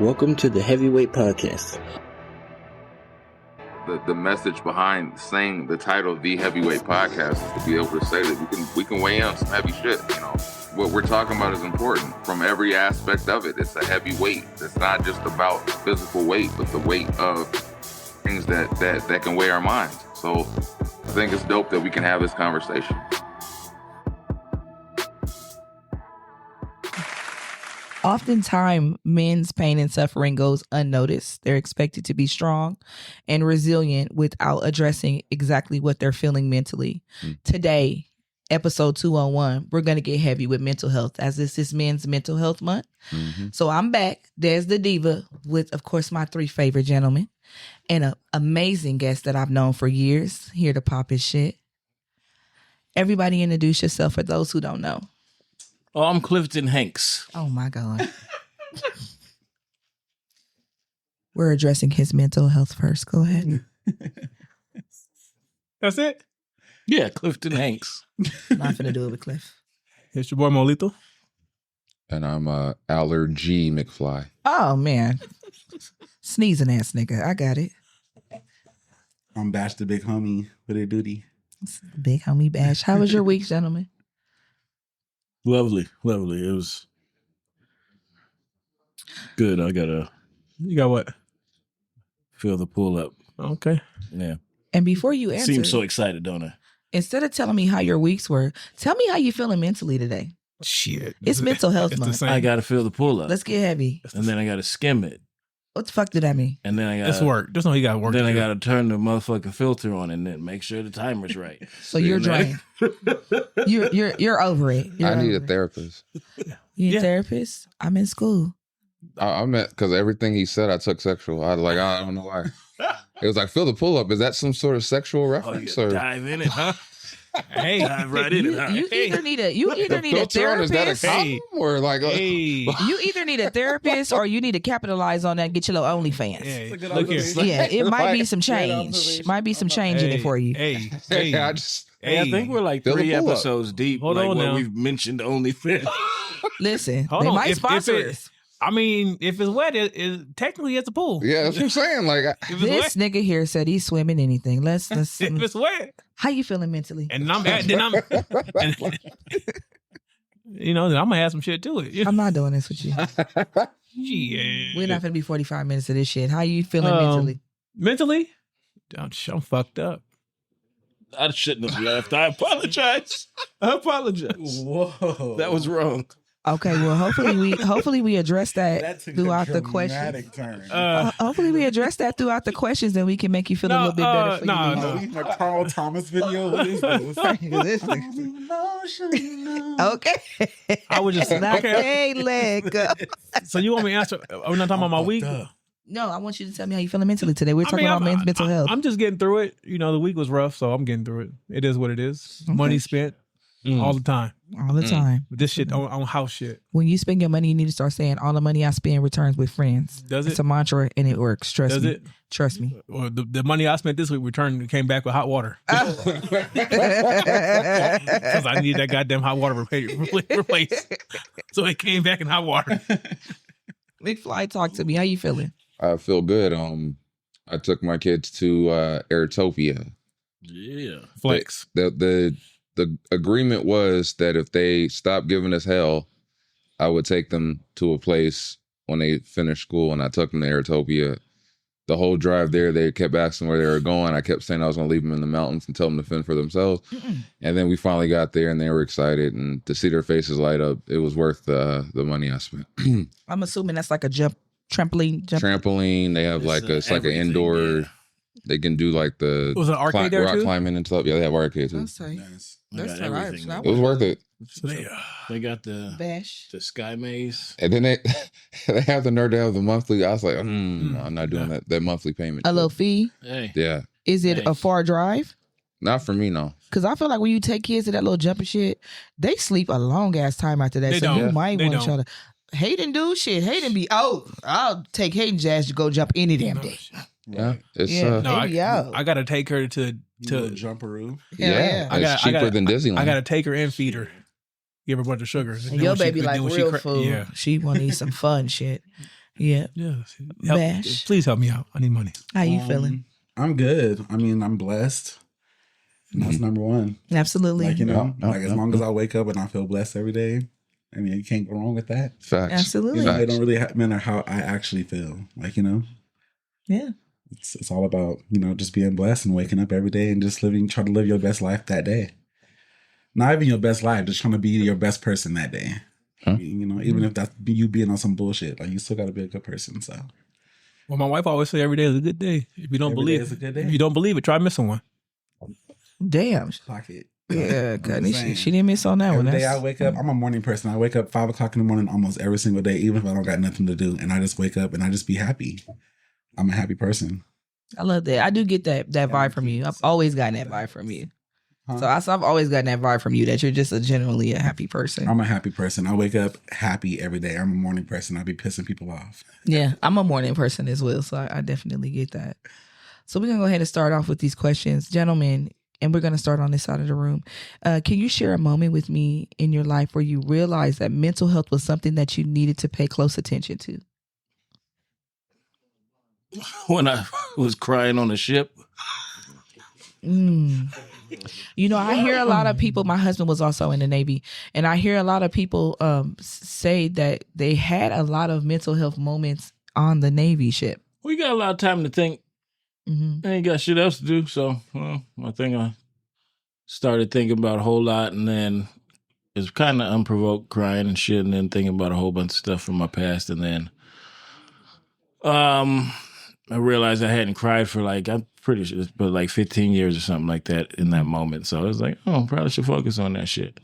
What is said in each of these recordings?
Welcome to the Heavyweight Podcast. The message behind saying the title of the Heavyweight Podcast is to be able to say that we can weigh in some heavy shit. You know, what we're talking about is important from every aspect of it. It's a heavy weight. It's not just about physical weight, but the weight of things that can weigh our minds. So I think it's dope that we can have this conversation. Oftentimes, men's pain and suffering goes unnoticed. They're expected to be strong and resilient without addressing exactly what they're feeling mentally. Today, episode 201, we're going to get heavy with mental health, as this is Men's Mental Health Month. So I'm back. There's the diva with, of course, my three favorite gentlemen and an amazing guest that I've known for years, here to pop his shit. Everybody introduce yourself for those who don't know. Oh, I'm Clifton Hanks. Oh, my God. We're addressing his mental health first. Go ahead. That's it? Yeah, Clifton Hanks. I'm not finna do it with Cliff. It's your boy Molito. And I'm Allergy McFly. Oh, man. Sneezing ass nigga. I got it. I'm Bash the Big Homie with a duty. Big homie Bash. How was your week, gentlemen? Lovely. It was good. You got what? Feel the pull up. Okay. Yeah. And before you answer, Seems so excited, don't I? instead of telling me how your weeks were, tell me how you feeling mentally today. Shit. It's mental health It's the month. same. I got to feel the pull up. Let's get heavy. And then I got to skim it. What the fuck did that mean? And then I got It's work. Just know he got work. Then to I do. got to turn the motherfucking filter on and then make sure the timer's right. So you're drained. You're over it. You're I need a over it. therapist. You need Yeah. a therapist? I'm in school. I meant because everything he said I took sexual. I don't know why. It was like, feel the pull up. Is that some sort of sexual Oh, reference? you or dive in it, huh? Hey. Dive right in it, huh? You either need a the filter on, is that a therapist. condom or like? Hey. You either need a therapist or you need to capitalize on that and get your little OnlyFans. Hey. That's a good Look here. observation. Yeah, it might be some Great change. observation. Might be some change in it for you. Hey. I just Hey, I think we're like Feel the 3 pull up. episodes deep. Hold like on where now. we've mentioned OnlyFans. Listen, Hold they on. might If sponsor it- us. I mean, if it's wet, it technically it's a pool. yeah, that's what I'm saying. Like, If it's This wet, nigga here said he's swimming anything. Let's if it's wet, how you feeling mentally? and then I'm you know, then I'm gonna add some shit to it. You know? I'm not doing this with you. Yeah. We're not gonna be 45 minutes of this shit. How you feeling mentally? Mentally, I'm fucked up. I shouldn't have left. I apologize. Whoa. That was wrong. Okay, well hopefully we address that took throughout a the questions. dramatic turn. Hopefully we address that throughout the questions and we can make you feel a little bit better for no, you. no. Are we in a Carl Thomas video? What is this? This nigga- Okay. I was just Not okay. a leg up. So you want me to answer? Are we not talking about my week? No, I want you to tell me how you feeling mentally today. We're talking about men's mental health. I'm just getting through it. You know, the week was rough, so I'm getting through it. It is what it is. Okay. Money spent all the time. all the time. But this shit on house shit. When you spend your money, you need to start saying all the money I spend returns with friends. Does It's it? a mantra and it works. Trust Does me. it? Trust me. Or the money I spent this week came back with hot water. Because I need that goddamn hot water replaced. So it came back in hot water. McFly, talk to me. How you feeling? I feel good. I took my kids to Airtopia. Yeah. Flex. The agreement was that if they stopped giving us hell, I would take them to a place when they finished school, and I took them to Airtopia. The whole drive there, they kept asking where they were going. I kept saying I was going to leave them in the mountains and tell them to fend for themselves. And then we finally got there, and they were excited. And to see their faces light up, it was worth the money I spent. I'm assuming that's like a trampoline. Trampoline. They have it's like an everything, indoor. yeah. They can do like the Was it an arcade there rock too? climbing and stuff. Yeah, they have arcade too. That's tight. Nice. They That's got all right. everything. It's not It was worth it. So They got the Bash. Sky Maze. And then they have the nerve to have the monthly. I was like, I'm not doing that monthly payment. A little fee. Hey. Yeah. Is it a Nice. far drive? Not for me, no. Because I feel like when you take kids to that little jumping shit, they sleep a long ass time after that. They so don't. you might They want to try don't. to. Hayden do shit. Hayden be, I'll take Hayden's ass to go jump any damn day. Yeah. It's Yeah. No, Maybe out. I gotta take her to jumperoo. yeah. I It's gotta- cheaper than Disneyland. I gotta take her and feed her. Give her a bunch of sugar. And your baby like real food. Yeah. She want to eat some fun shit. Yeah. Bash. Please help me out. I need money. How you feeling? I'm good. I mean, I'm blessed. And that's number one. Absolutely. Like, as long as I wake up and I feel blessed every day, I mean, you can't go wrong with that. Facts. Absolutely. It don't really matter how I actually feel. Like, Yeah. It's all about, just being blessed and waking up every day and just trying to live your best life that day. Not even your best life, just trying to be your best person that day. Huh? Even if that's you being on some bullshit, like you still got to be a good person. So, well, my wife always say every day is a good day. If you don't believe it's a good day. If you don't believe it, try missing one. Damn. Pocket. Yeah, she didn't miss on that one. Every day I wake up, I'm a morning person. I wake up 5 o'clock in the morning almost every single day, even if I don't got nothing to do. And I just wake up and I just be happy. I'm a happy person. I love that. I do get that vibe from you. I've always gotten that vibe from you. Huh? So I've always gotten that vibe from you that you're just genuinely a happy person. I'm a happy person. I wake up happy every day. I'm a morning person. I be pissing people off. Yeah, I'm a morning person as well. So I definitely get that. So we're going to go ahead and start off with these questions. Gentlemen, and we're going to start on this side of the room. Can you share a moment with me in your life where you realized that mental health was something that you needed to pay close attention to? When I was crying on the ship. I hear a lot of people, my husband was also in the Navy, and I hear a lot of people say that they had a lot of mental health moments on the Navy ship. We got a lot of time to think. I ain't got shit else to do, so I think I started thinking about a whole lot, and then it's kind of unprovoked crying and shit, and then thinking about a whole bunch of stuff from my past, and then I realized I hadn't cried for I'm pretty sure it's but 15 years or something like that in that moment. So I was like, probably should focus on that shit.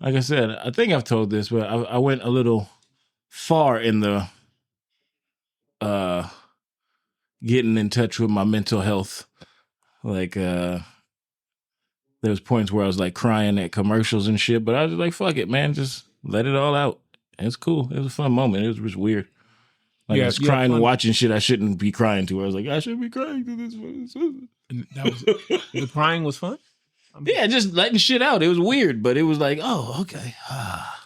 Like I said, I think I've told this, but I went a little far in the getting in touch with my mental health. There was points where I was crying at commercials and shit, but I was like, fuck it, man, just let it all out. It's cool. It was a fun moment. It was just weird. I was crying and watching shit I shouldn't be crying to. I was like, I shouldn't be crying to this. And the crying was fun? Yeah, just letting shit out. It was weird, but it was like, oh, okay.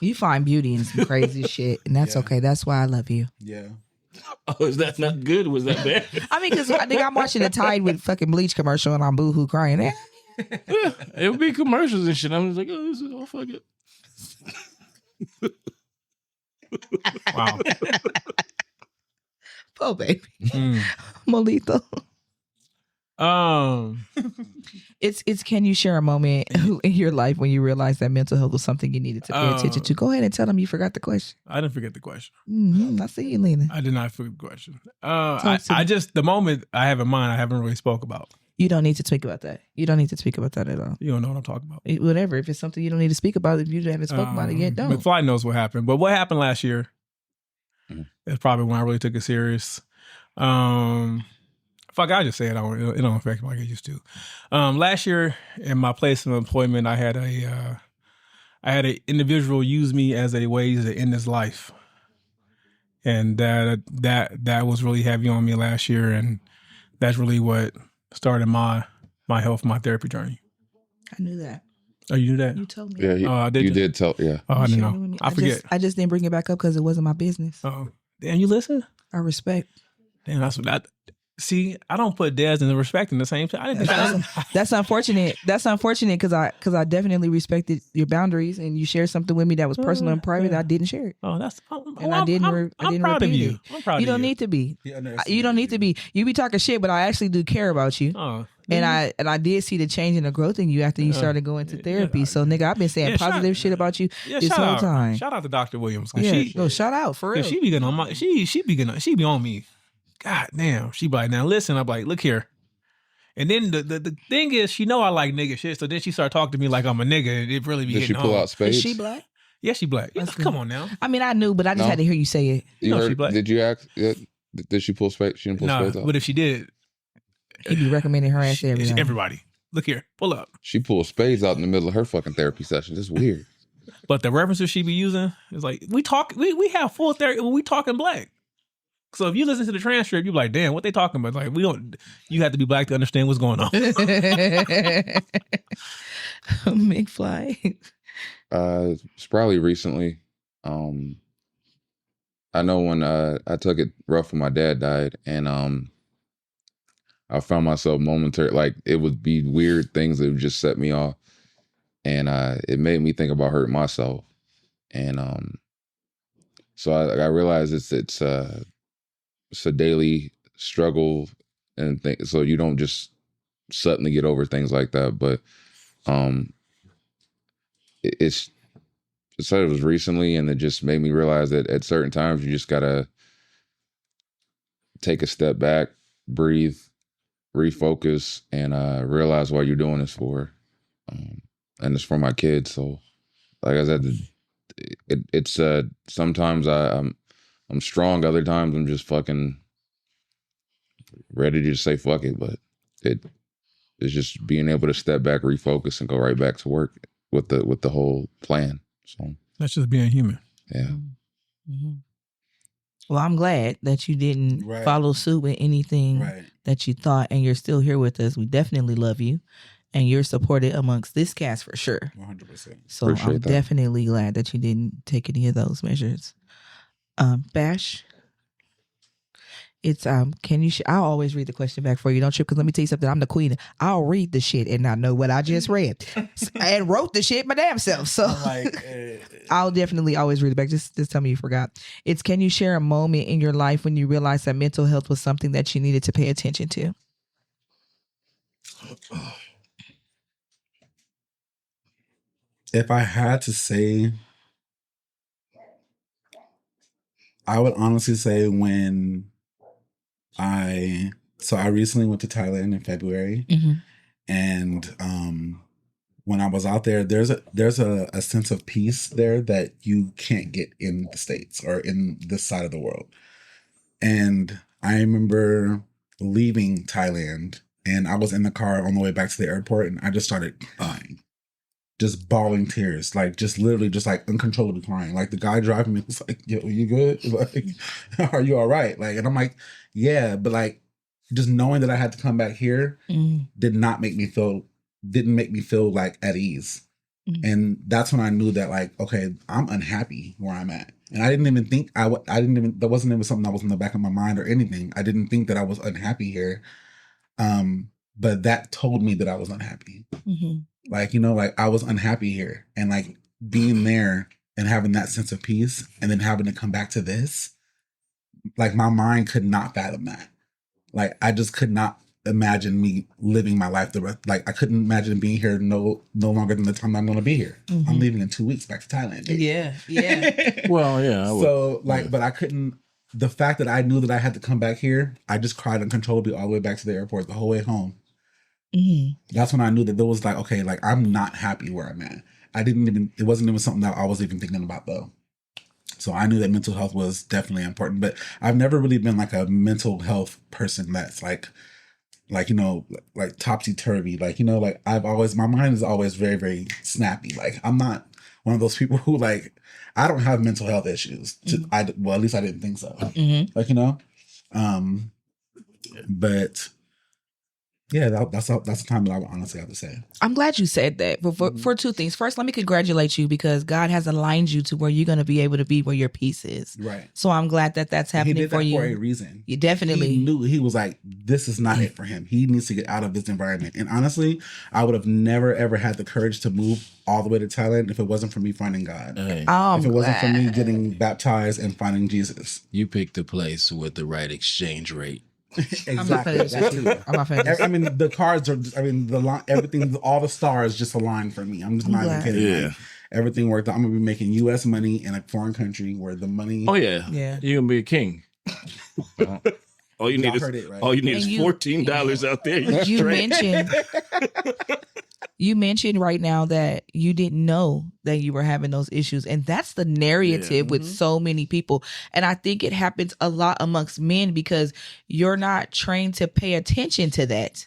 You find beauty in some crazy shit, and that's okay. That's why I love you. Yeah. Oh, is that not good? Was that bad? I mean, because I think I'm watching a Tide with fucking bleach commercial, and I'm boohoo crying. Yeah, it would be commercials and shit. I'm just like, fuck it. Wow. Oh, baby. Molito. It's can you share a moment in your life when you realized that mental health was something you needed to pay attention to? Go ahead and tell them you forgot the question. I didn't forget the question. I see you leaning. I did not forget the question. I just, the moment I have in mind, I haven't really spoke about. You don't need to speak about that. You don't need to speak about that at all. You don't know what I'm talking about. Whatever. If it's something you don't need to speak about, if you haven't spoken about it yet, don't. McFly knows what happened. But what happened last year is probably when I really took it serious. Fuck, I just say it don't affect me like it used to. Last year in my place of employment, I had an individual use me as a way to end his life, and that was really heavy on me last year, and that's really what started my health, my therapy journey. I knew that. Oh, you knew that? You told me. Yeah, you did tell. Yeah. Oh, I didn't know. I forget. I just didn't bring it back up because it wasn't my business. Oh, damn! You listen? I respect. Damn, that's what that. See, I don't put Des and the respect in the same time. I didn't think that's unfortunate. That's unfortunate because I definitely respected your boundaries and you shared something with me that was personal and private. I didn't share it. Oh, I didn't proud of you. it. I'm proud of you. You don't need to be. You don't need to be. You be talking shit, but I actually do care about you. Oh, and I did see the change and the growth in you after you started going to therapy. So nigga, I've been saying positive shit about you this whole time. Shout out to Dr. Williams. Shout out for real. She be getting on my. She be on me. God damn. She be like, now listen. I'm like, look here. And then the thing is, she know I like nigga shit. So then she started talking to me like I'm a nigga. It really be Did she pull out spades? Is she black? Yeah, she black. Come on now. I mean, I knew, but I just had to hear you say it. She black. Did you ask? Did she pull spades? She didn't pull spades out. But if she did, he'd be recommending her ass to everybody. Everybody. Look here. Pull up. She pulled spades out in the middle of her fucking therapy session. That's weird. But the references she be using is like, we have full therapy when we talking black. So if you listen to the transcript, you're like, damn, what they talking about? Like, you have to be black to understand what's going on. McFly. It's probably recently. I I know when I took it rough when my dad died, and I found myself momentary, like it would be weird things that would just set me off, and it made me think about hurting myself, and so I realized it's a daily struggle, and so you don't just suddenly get over things like that, but it's I said it was recently, and it just made me realize that at certain times you just gotta take a step back, breathe, refocus, and realize what you're doing this for. And it's for my kids. So, like I said, it's sometimes I'm strong, other times I'm just fucking ready to just say fuck it. But it's just being able to step back, refocus, and go right back to work with the whole plan. So that's just being human. Yeah. Mm-hmm. Well, I'm glad that you didn't follow suit with anything that you thought, and you're still here with us. We definitely love you, and you're supported amongst this cast for sure. 100%. So I'm definitely glad that you didn't take any of those measures. Bash, it's can you? I'll always read the question back for you. Don't trip, because let me tell you something. I'm the queen. I'll read the shit and I know what I just read and wrote the shit my damn self. So I'll definitely always read it back. Just tell me you forgot. It's, can you share a moment in your life when you realized that mental health was something that you needed to pay attention to? If I had to say, I would honestly say when I recently went to Thailand in February, and when I was out there, there's a sense of peace there that you can't get in the States or in this side of the world. And I remember leaving Thailand, and I was in the car on the way back to the airport, and I just started crying. Just bawling tears, like just literally just like uncontrollably crying. Like the guy driving me was like, "Yo, you good? Like, are you all right?" Like, and I'm like, "Yeah," but like, just knowing that I had to come back here didn't make me feel like at ease. And that's when I knew that, like, okay, I'm unhappy where I'm at, and I didn't even think that wasn't even something that was in the back of my mind or anything. I didn't think that I was unhappy here, but that told me that I was unhappy. Like, you know, like I was unhappy here, and like being there and having that sense of peace, and then having to come back to this, like my mind could not fathom that. Like I just could not imagine me living my life like I couldn't imagine being here no longer than the time I'm going to be here. I'm leaving in 2 weeks back to Thailand. Baby. Yeah. Well, yeah. So like, but I couldn't. The fact that I knew that I had to come back here, I just cried uncontrollably all the way back to the airport the whole way home. That's when I knew that there was like, okay, like I'm not happy where I'm at. It wasn't even something that I was even thinking about though. So I knew that mental health was definitely important, but I've never really been like a mental health person that's like, you know, like topsy-turvy. Like, you know, like my mind is always very, very snappy. Like I'm not one of those people who like, I don't have mental health issues. Well, at least I didn't think so. Like, you know, but yeah, that's the time that I would honestly have to say. I'm glad you said that for two things. First, let me congratulate you, because God has aligned you to where you're going to be able to be where your peace is. Right. So I'm glad that that's happening he did for that you. For a reason. You definitely He knew. He was like, this is not it for him. He needs to get out of this environment. And honestly, I would have never ever had the courage to move all the way to Thailand if it wasn't for me finding God. If it wasn't for me getting baptized and finding Jesus. You picked a place with the right exchange rate. Exactly. I'm not finished. I mean, the cards are. I mean, everything. All the stars just aligned for me. I'm just not even kidding. Yeah. Like, everything worked out. I'm gonna be making U.S. money in a foreign country where the money. Oh yeah. You're gonna be a king. All you need is $14 out there. You mentioned right now that you didn't know that you were having those issues, and that's the narrative with so many people. And I think it happens a lot amongst men because you're not trained to pay attention to that.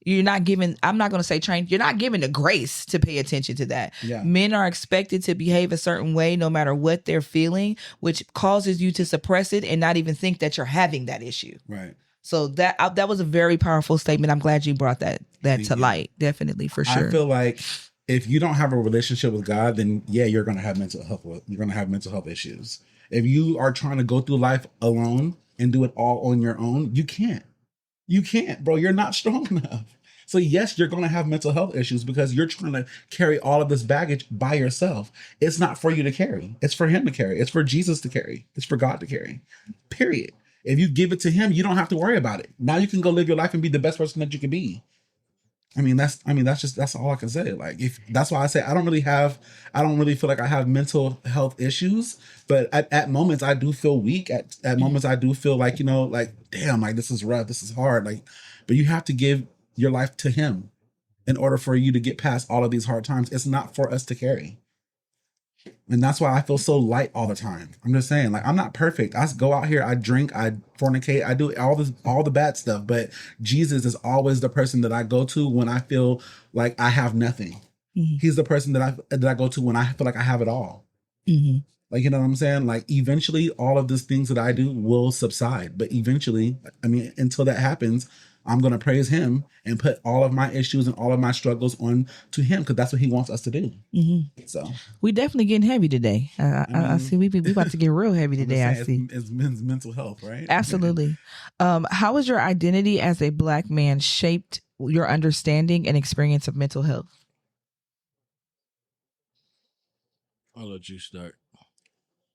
You're not given, I'm not going to say trained, you're not given the grace to pay attention to that. Men are expected to behave a certain way no matter what they're feeling, which causes you to suppress it and not even think that you're having that issue. Right. So that was a very powerful statement. I'm glad you brought that to light. Definitely, for sure. I feel like if you don't have a relationship with God, then you're going to have mental health. You're going to have mental health issues. If you are trying to go through life alone and do it all on your own, you can't. You can't, bro. You're not strong enough. So yes, you're going to have mental health issues because you're trying to carry all of this baggage by yourself. It's not for you to carry. It's for him to carry. It's for Jesus to carry. It's for God to carry. Period. If you give it to him, you don't have to worry about it. Now you can go live your life and be the best person that you can be. That's all I can say. Like, if that's why I say I don't really feel like I have mental health issues, but at moments I do feel weak. At moments I do feel like, like, damn, like this is rough. This is hard. Like, but you have to give your life to him in order for you to get past all of these hard times. It's not for us to carry. And that's why I feel so light all the time. I'm just saying, like, I'm not perfect. I go out here, I drink, I fornicate, I do all the bad stuff. But Jesus is always the person that I go to when I feel like I have nothing. Mm-hmm. He's the person that I go to when I feel like I have it all. Mm-hmm. Like, you know what I'm saying? Like, eventually all of these things that I do will subside. But eventually, until that happens, I'm going to praise him and put all of my issues and all of my struggles on to him, because that's what he wants us to do. Mm-hmm. So we definitely getting heavy today. I see we about to get real heavy today. I see. It's mental health, right? Absolutely. How has your identity as a Black man shaped your understanding and experience of mental health? I'll let you start.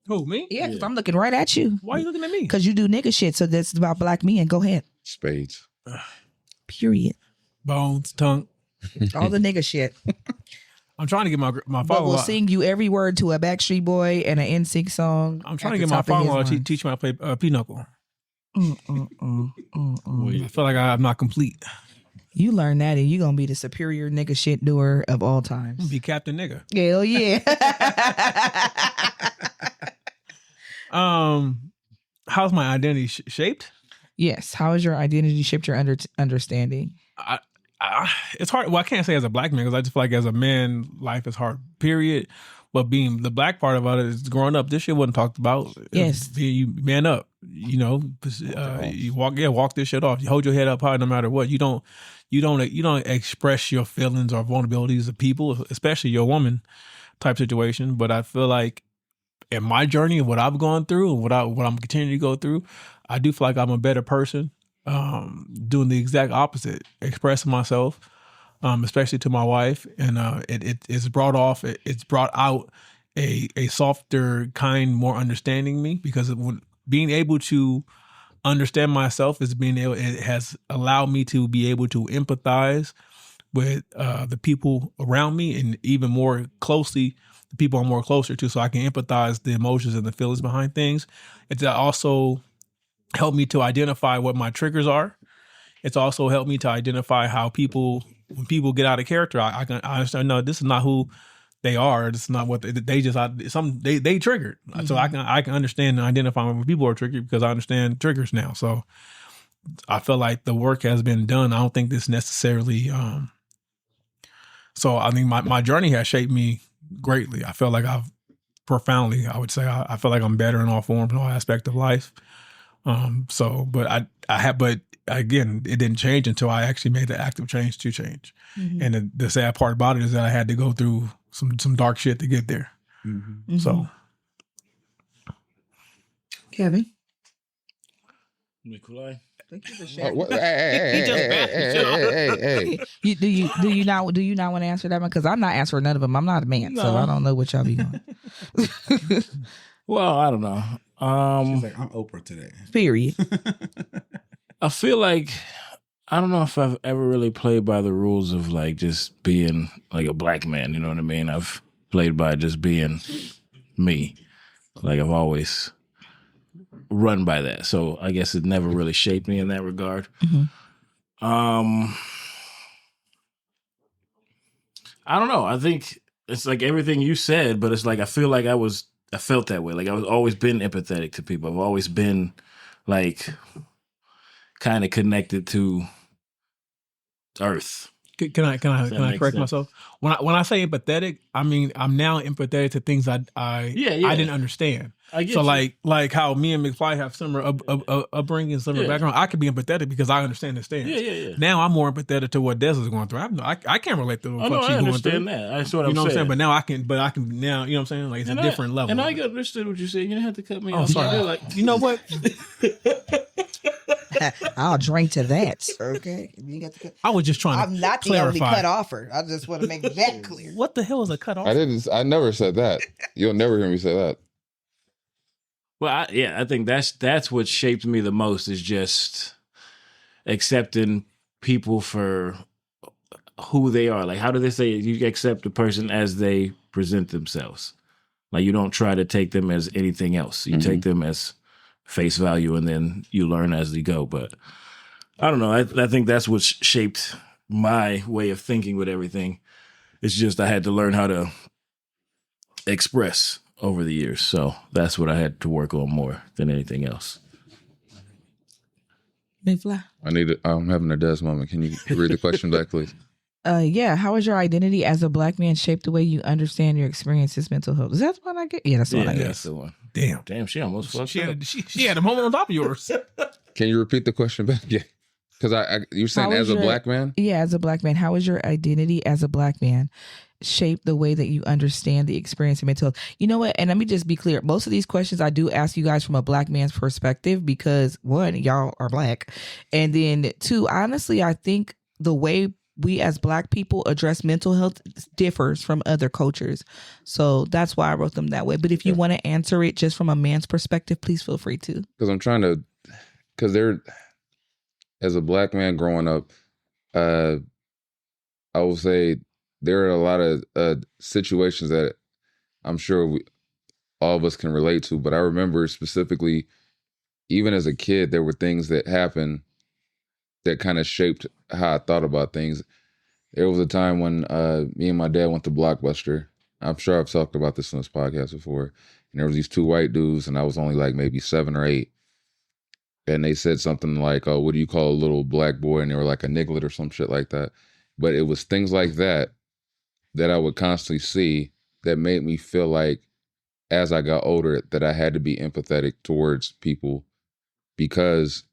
Who, me? Yeah, because I'm looking right at you. Why are you looking at me? Because you do nigga shit, so that's about Black men. Go ahead. Spades. Period. Bones, tongue. All the nigga shit. I'm trying to get my But father. we'll sing you every word to a Backstreet Boy and an NSYNC song. I'm trying to get my father to teach me how to play pinochle. I feel like I'm not complete. You learn that and you're going to be the superior nigga shit doer of all times. Be Captain Nigga. Hell yeah. How's my identity shaped? Yes. How has your identity shaped your understanding? It's hard. Well, I can't say as a Black man, because I just feel like as a man, life is hard, period. But being the Black part about it is growing up, this shit wasn't talked about. Yes. You man up, you walk this shit off. You hold your head up high no matter what. You don't express your feelings or vulnerabilities of people, especially your woman type situation. But I feel like in my journey of what I've gone through and what I'm continuing to go through, I do feel like I'm a better person, doing the exact opposite, expressing myself, especially to my wife, and it's brought out a softer, kind, more understanding me, because being able to understand myself it has allowed me to be able to empathize with the people around me, and even more closely the people I'm more closer to, so I can empathize the emotions and the feelings behind things. It's also helped me to identify what my triggers are. It's also helped me to identify how when people get out of character, I understand, no, this is not who they are. This is not what they triggered. Mm-hmm. So I can understand and identify when people are triggered, because I understand triggers now. So I feel like the work has been done. I don't think this necessarily. So I think my journey has shaped me greatly. I feel like I would say I feel like I'm better in all forms and all aspects of life. But again, it didn't change until I actually made the active change to change. Mm-hmm. And the sad part about it is that I had to go through some dark shit to get there. Mm-hmm. So, Kevin, Nikolai. Hey. Do you not want to answer that one? Because I'm not answering none of them. I'm not a man, so I don't know what y'all be doing. Well, I don't know. She's like, I'm Oprah today. Period. I feel like, I don't know if I've ever really played by the rules of like just being like a Black man. You know what I mean? I've played by just being me. Like, I've always run by that. So I guess it never really shaped me in that regard. Mm-hmm. I don't know. I think it's like everything you said, but it's like I feel like I felt that way. Like I've always been empathetic to people. I've always been like kind of connected to Earth. Can I That makes correct sense. myself? When I say empathetic, I mean I'm now empathetic to things I didn't understand. I get So you. like how me and McFly have similar upbringing, similar background. I could be empathetic because I understand the stance. Yeah. Now I'm more empathetic to what Des is going through. I can't relate to what Oh no, she's I going understand through. that. That's what You I'm know what I'm saying? saying. But now I can now, you know what I'm saying? Like it's a different level. And I understood what you said. You didn't have to cut me Oh, off. sorry. Like, You know what? I'll drink to that. Okay. You got to I was just trying to I'm not the clarify. only cut offer. I just want to make that clear. What the hell is a cut off? I never said that. You'll never hear me say that. well, I think that's what shaped me the most is just accepting people for who they are. Like, how do they say it? You accept a person as they present themselves? Like, you don't try to take them as anything else. You take them as face value, and then you learn as you go. But I don't know. I think that's what shaped my way of thinking with everything. It's just I had to learn how to express over the years. So that's what I had to work on more than anything else. McFly. I'm having a Des moment. Can you read the question back, please? Yeah. How has your identity as a Black man shaped the way you understand your experiences, mental health? Is that the one I get? Yeah, that's the one I get. That's the one. Damn, She almost fucked she up. had a moment on top of yours. Can you repeat the question back? Yeah. Because you're saying How as is a your- Black man? Yeah, as a Black man, how has your identity as a Black man shaped the way that you understand the experience of mental health? You know what? And let me just be clear. Most of these questions I do ask you guys from a Black man's perspective because, one, y'all are Black. And then, two, honestly, I think the way we as Black people address mental health differs from other cultures. So that's why I wrote them that way. But if you want to answer it just from a man's perspective, please feel free to. Because as a Black man growing up, I will say there are a lot of situations that I'm sure all of us can relate to. But I remember specifically, even as a kid, there were things that happened that kind of shaped how I thought about things. There was a time when me and my dad went to Blockbuster. I'm sure I've talked about this on this podcast before. And there was these two white dudes, and I was only like maybe 7 or 8. And they said something like, "Oh, what do you call a little black boy?" And they were like a niglet or some shit like that. But it was things like that I would constantly see that made me feel like, as I got older, that I had to be empathetic towards people because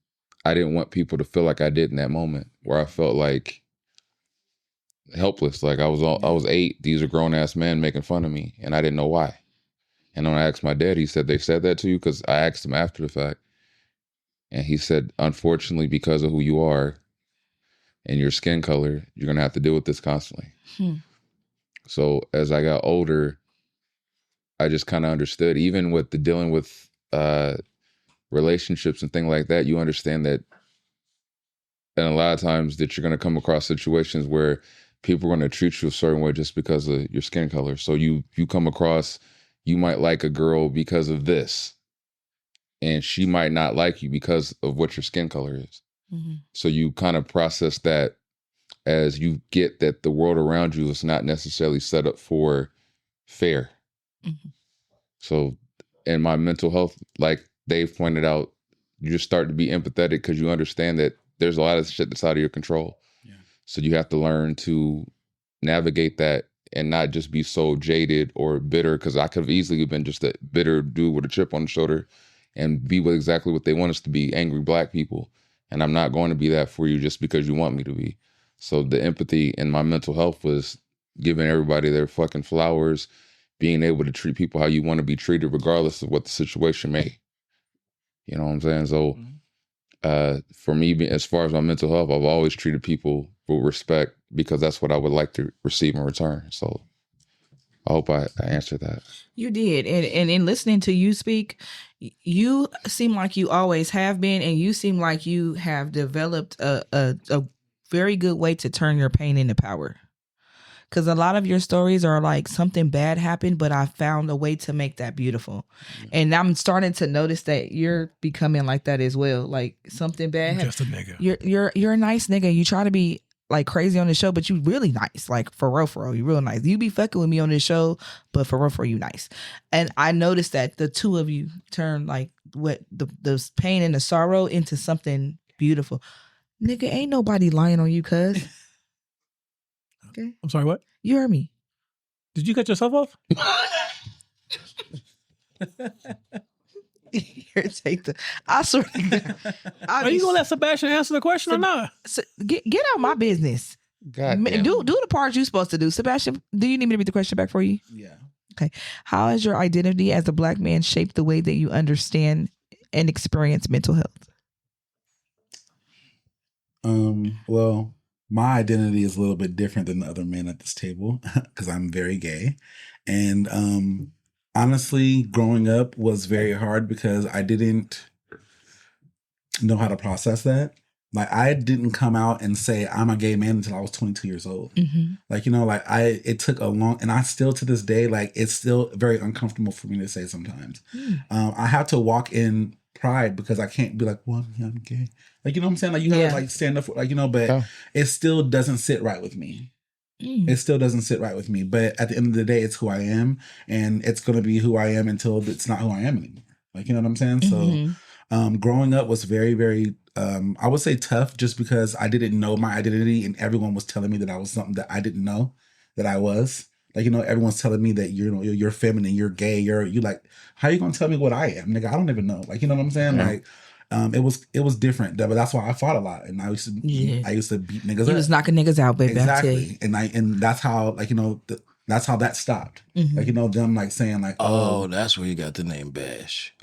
I didn't want people to feel like I did in that moment, where I felt like helpless. Like I was 8. These are grown ass men making fun of me, and I didn't know why. And when I asked my dad, he said they said that to you, because I asked him after the fact, and he said, unfortunately, because of who you are and your skin color, you're gonna have to deal with this constantly. So as I got older, I just kind of understood, even with the dealing with relationships and things like that, you understand that, and a lot of times that you're going to come across situations where people are going to treat you a certain way just because of your skin color. So you come across, you might like a girl because of this, and she might not like you because of what your skin color is. So you kind of process that as you get that the world around you is not necessarily set up for fair. So in my mental health, like Dave pointed out, you just start to be empathetic because you understand that there's a lot of shit that's out of your control. So you have to learn to navigate that and not just be so jaded or bitter, because I could have easily been just a bitter dude with a chip on the shoulder and be with exactly what they want us to be, angry Black people. And I'm not going to be that for you just because you want me to be. So the empathy in my mental health was giving everybody their fucking flowers, being able to treat people how you want to be treated, regardless of what the situation may. You know what I'm saying? So for me, as far as my mental health, I've always treated people with respect because that's what I would like to receive in return. So I hope I answered that. You did. And in listening to you speak, you seem like you always have been, and you seem like you have developed a very good way to turn your pain into power. Because a lot of your stories are like something bad happened, but I found a way to make that beautiful. And I'm starting to notice that you're becoming like that as well. Like something bad happened. Just a nigga. You're a nice nigga. You try to be like crazy on the show, but you really nice. Like for real, you real nice. You be fucking with me on this show, but for real, you nice. And I noticed that the two of you turn like what the pain and the sorrow into something beautiful. Nigga, ain't nobody lying on you, cuz. Okay. I'm sorry, what? You heard me. Did you cut yourself off? Irritate the. I swear to God. Are you gonna let Sebastian answer the question or not? Get out my business. God damn. Do the part you're supposed to do. Sebastian, do you need me to read the question back for you? Yeah. Okay. How has your identity as a Black man shaped the way that you understand and experience mental health? Well, my identity is a little bit different than the other men at this table because I'm very gay. And honestly, growing up was very hard because I didn't know how to process that. Like, I didn't come out and say I'm a gay man until I was 22 years old. Mm-hmm. Like, it took a long, and I still to this day, like, it's still very uncomfortable for me to say sometimes. I have to walk in pride because I can't be like, well, I'm gay. Like, you know what I'm saying? Like, you gotta like stand up for, like, but it still doesn't sit right with me. It still doesn't sit right with me. But at the end of the day, it's who I am, and it's going to be who I am until it's not who I am anymore. Like, you know what I'm saying? So growing up was very, very, I would say tough just because I didn't know my identity and everyone was telling me that I was something that I didn't know that I was. Like, everyone's telling me that you're feminine, you're gay, you're like, how you going to tell me what I am? Nigga, I don't even know. Like, you know what I'm saying? Like, it was different, but that's why I fought a lot, and I used to beat niggas up. He was knocking niggas out, baby. Exactly, and that's how, like, that's how that stopped. Like, them like saying like, oh, that's where you got the name Bash.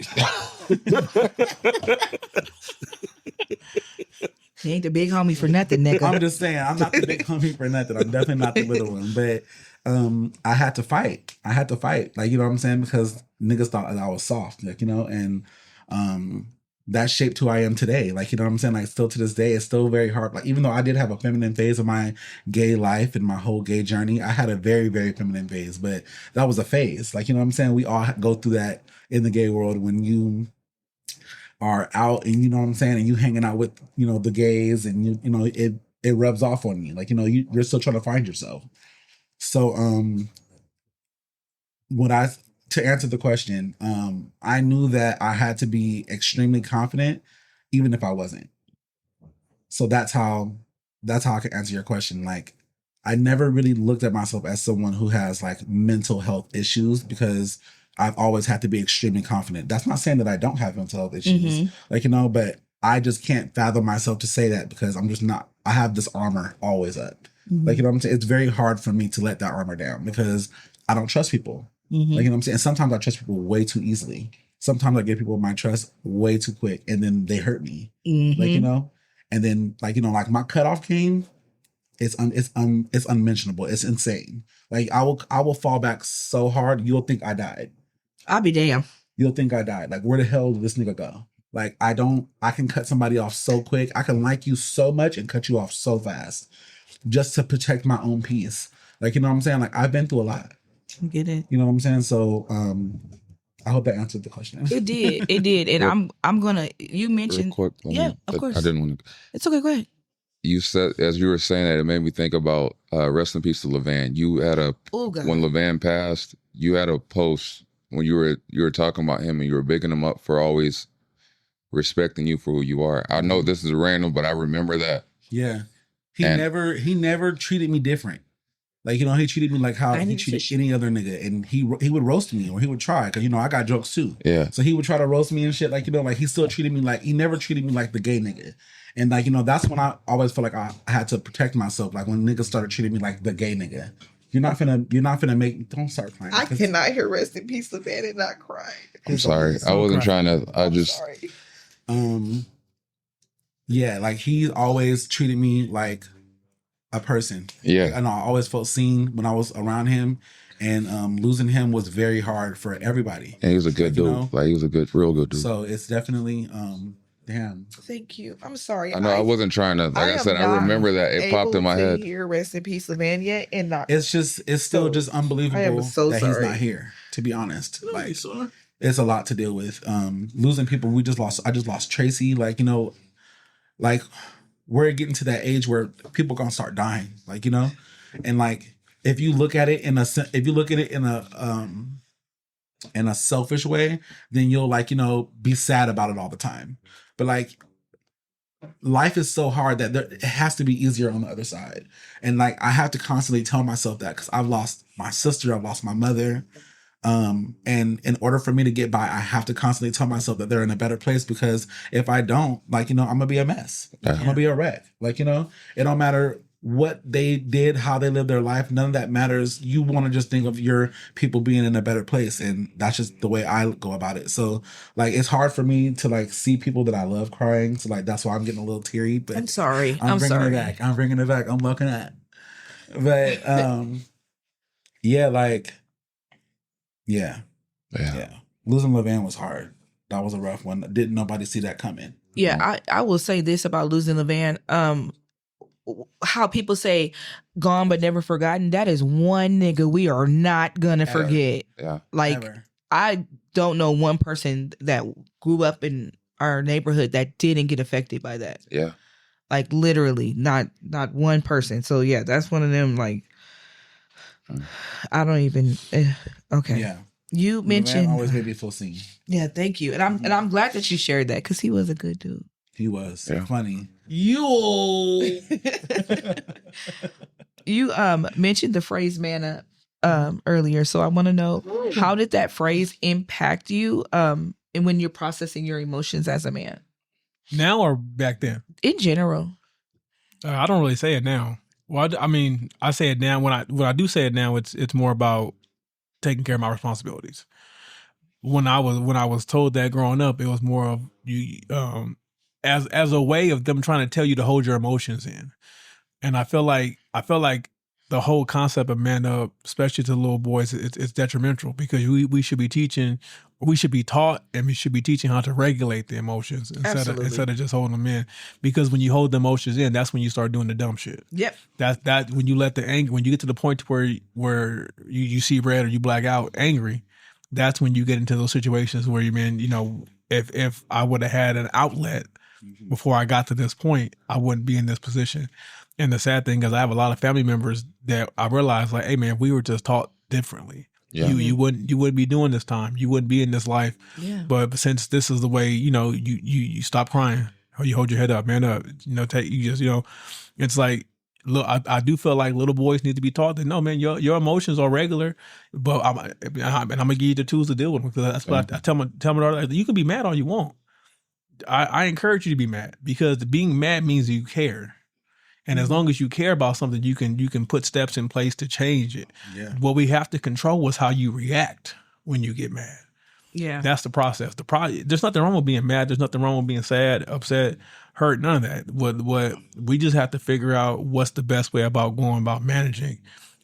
He ain't the big homie for nothing, nigga. I'm just saying, I'm not the big homie for nothing. I'm definitely not the little one, but I had to fight. Like, you know what I'm saying? Because niggas thought that I was soft, like, and that shaped who I am today. Like, you know what I'm saying? Like, still to this day, it's still very hard. Like, even though I did have a feminine phase of my gay life and my whole gay journey, I had a very, very feminine phase, but that was a phase. Like, you know what I'm saying? We all go through that in the gay world when you are out and, you know what I'm saying? And you hanging out with, the gays, and it rubs off on you. Like, you're still trying to find yourself. So, to answer the question, I knew that I had to be extremely confident, even if I wasn't. So that's how I can answer your question. Like, I never really looked at myself as someone who has like mental health issues because I've always had to be extremely confident. That's not saying that I don't have mental health issues, like, but I just can't fathom myself to say that because I'm just not. I have this armor always up. Like, you know what I'm saying? It's very hard for me to let that armor down because I don't trust people. Like, you know what I'm saying? And sometimes I trust people way too easily. Sometimes I give people my trust way too quick, and then they hurt me. Like, and then, like, like my cutoff game, it's unmentionable. It's insane. Like, I will fall back so hard, you'll think I died. I'll be damned. You'll think I died. Like, where the hell did this nigga go? Like, I can cut somebody off so quick. I can like you so much and cut you off so fast just to protect my own peace. Like, you know what I'm saying? Like, I've been through a lot. I get it. You know what I'm saying? So, I hope that answered the question. It did. And I'm gonna. You mentioned. Real quick, of course. I didn't want to. It's okay. Go ahead. You said, as you were saying that, it made me think about rest in peace to Levan. You had when Levan passed, you had a post when you were talking about him and you were bigging him up for always respecting you for who you are. I know this is random, but I remember that. Yeah, he never treated me different. Like, he treated me like how he treated any other nigga, and he would roast me or he would try because I got jokes too. Yeah. So he would try to roast me and shit. Like, like he still treated me like he never treated me like the gay nigga. And like, that's when I always felt like I had to protect myself. Like when niggas started treating me like the gay nigga. You're not finna make. Don't start crying. I cannot hear rest in peace, Levan, and not cry. I'm sorry. I wasn't trying to. Sorry. Yeah, like he always treated me like a person. Yeah. And I always felt seen when I was around him. And losing him was very hard for everybody. And he was a good dude. Like, he was a real good dude. So it's definitely damn. Thank you. I'm sorry. I know I wasn't trying to. Like I said, I remember that it popped in my head. Hear rest in peace, Levan, yet and not. It's still just unbelievable that he's not here. To be honest, like it's a lot to deal with. Losing people. I just lost Tracy. Like, like we're getting to that age where people gonna start dying. Like, and like if you look at it in a selfish way, then you'll like be sad about it all the time. But like life is so hard that it has to be easier on the other side. And like, I have to constantly tell myself that because I've lost my sister, I've lost my mother. And in order for me to get by, I have to constantly tell myself that they're in a better place, because if I don't, like, I'm gonna be a mess. I'm gonna be a wreck. Like, it don't matter what they did, how they lived their life. None of that matters. You want to just think of your people being in a better place. And that's just the way I go about it. So like, it's hard for me to like see people that I love crying. So like, that's why I'm getting a little teary, but I'm sorry. I'm bringing it back. I'm bringing it back. I'm looking at, but, yeah, like, yeah. Losing Levan was hard. That was a rough one. Didn't nobody see that coming. Yeah. I will say this about losing Levan. How people say gone but never forgotten, that is one nigga we are not gonna forget. Yeah. Like, Ever. I don't know one person that grew up in our neighborhood that didn't get affected by that. Yeah. Like, literally not one person. So yeah, that's one of them, like, I don't even okay. Yeah. You The mentioned man always made me feel seen. yeah, thank you. And I'm glad that you shared that, because he was a good dude. He was Yeah. funny. You mentioned the phrase "man up" earlier, so I want to know, how did that phrase impact you and when you're processing your emotions as a man Now or back then? in general? I don't really say it now. Well, I mean, I say it now. When I do say it now, it's more about taking care of my responsibilities. When I was told that growing up, it was more of you as a way of them trying to tell you to hold your emotions in. And I feel like the whole concept of man up, especially to little boys, it's detrimental, because we should be taught, and we should be teaching how to regulate the emotions instead of just holding them in. Because when you hold the emotions in, that's when you start doing the dumb shit. Yep. That when you let the anger, when you get to the point where you see red or you black out angry, that's when you get into those situations where if I would have had an outlet before I got to this point, I wouldn't be in this position. And the sad thing is, I have a lot of family members that I realized, like, hey man, we were just taught differently. Yeah. You wouldn't be doing this time. You wouldn't be in this life. Yeah. But since this is the way, you stop crying, or you hold your head up, man up. It's like, look, I do feel like little boys need to be taught that, no man, your emotions are regular, but I'm gonna give you the tools to deal with them. Because that's what I tell my daughter. You can be mad all you want. I encourage you to be mad, because being mad means you care. And as long as you care about something, you can put steps in place to change it. Yeah. What we have to control is how you react when you get mad. Yeah. That's the process. There's nothing wrong with being mad. There's nothing wrong with being sad, upset, hurt, none of that. What we just have to figure out what's the best way about going about managing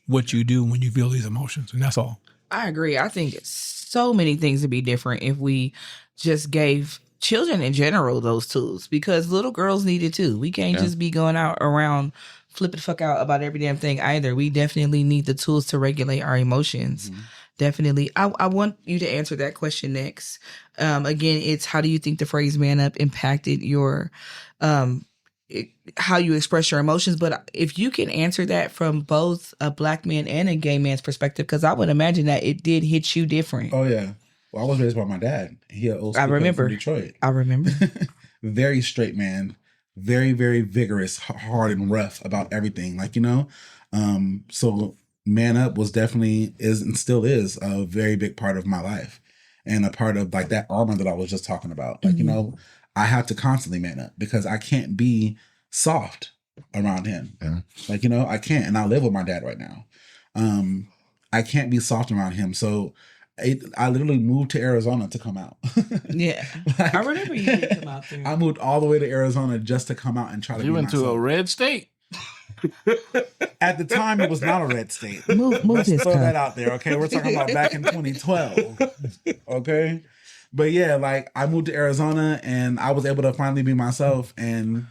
what you do when you feel these emotions. And that's all. I agree. I think so many things would be different if we just gave children in general those tools, because little girls need it too. We can't just be going out around flipping the fuck out about every damn thing either. We definitely need the tools to regulate our emotions. Mm-hmm. Definitely. I want you to answer that question next. Again, it's, how do you think the phrase "man up" impacted your how you express your emotions? But if you can answer that from both a black man and a gay man's perspective, because I would imagine that it did hit you different. Oh yeah. Well, I was raised by my dad. He old school kid from Detroit. I remember. Very straight man. Very, very vigorous, hard and rough about everything. Like, so man up was definitely and still is a very big part of my life, and a part of like that armor that I was just talking about. Like, I have to constantly man up, because I can't be soft around him. Yeah. Like, I can't. And I live with my dad right now. I can't be soft around him. So I literally moved to Arizona to come out. Yeah. Like, I remember you did come out there. I moved all the way to Arizona just to come out and try to You be went myself. to a red state. At the time, it was not a red state. Move Let's his throw cup. that out there, okay? We're talking about back in 2012, okay? But yeah, like, I moved to Arizona and I was able to finally be myself. And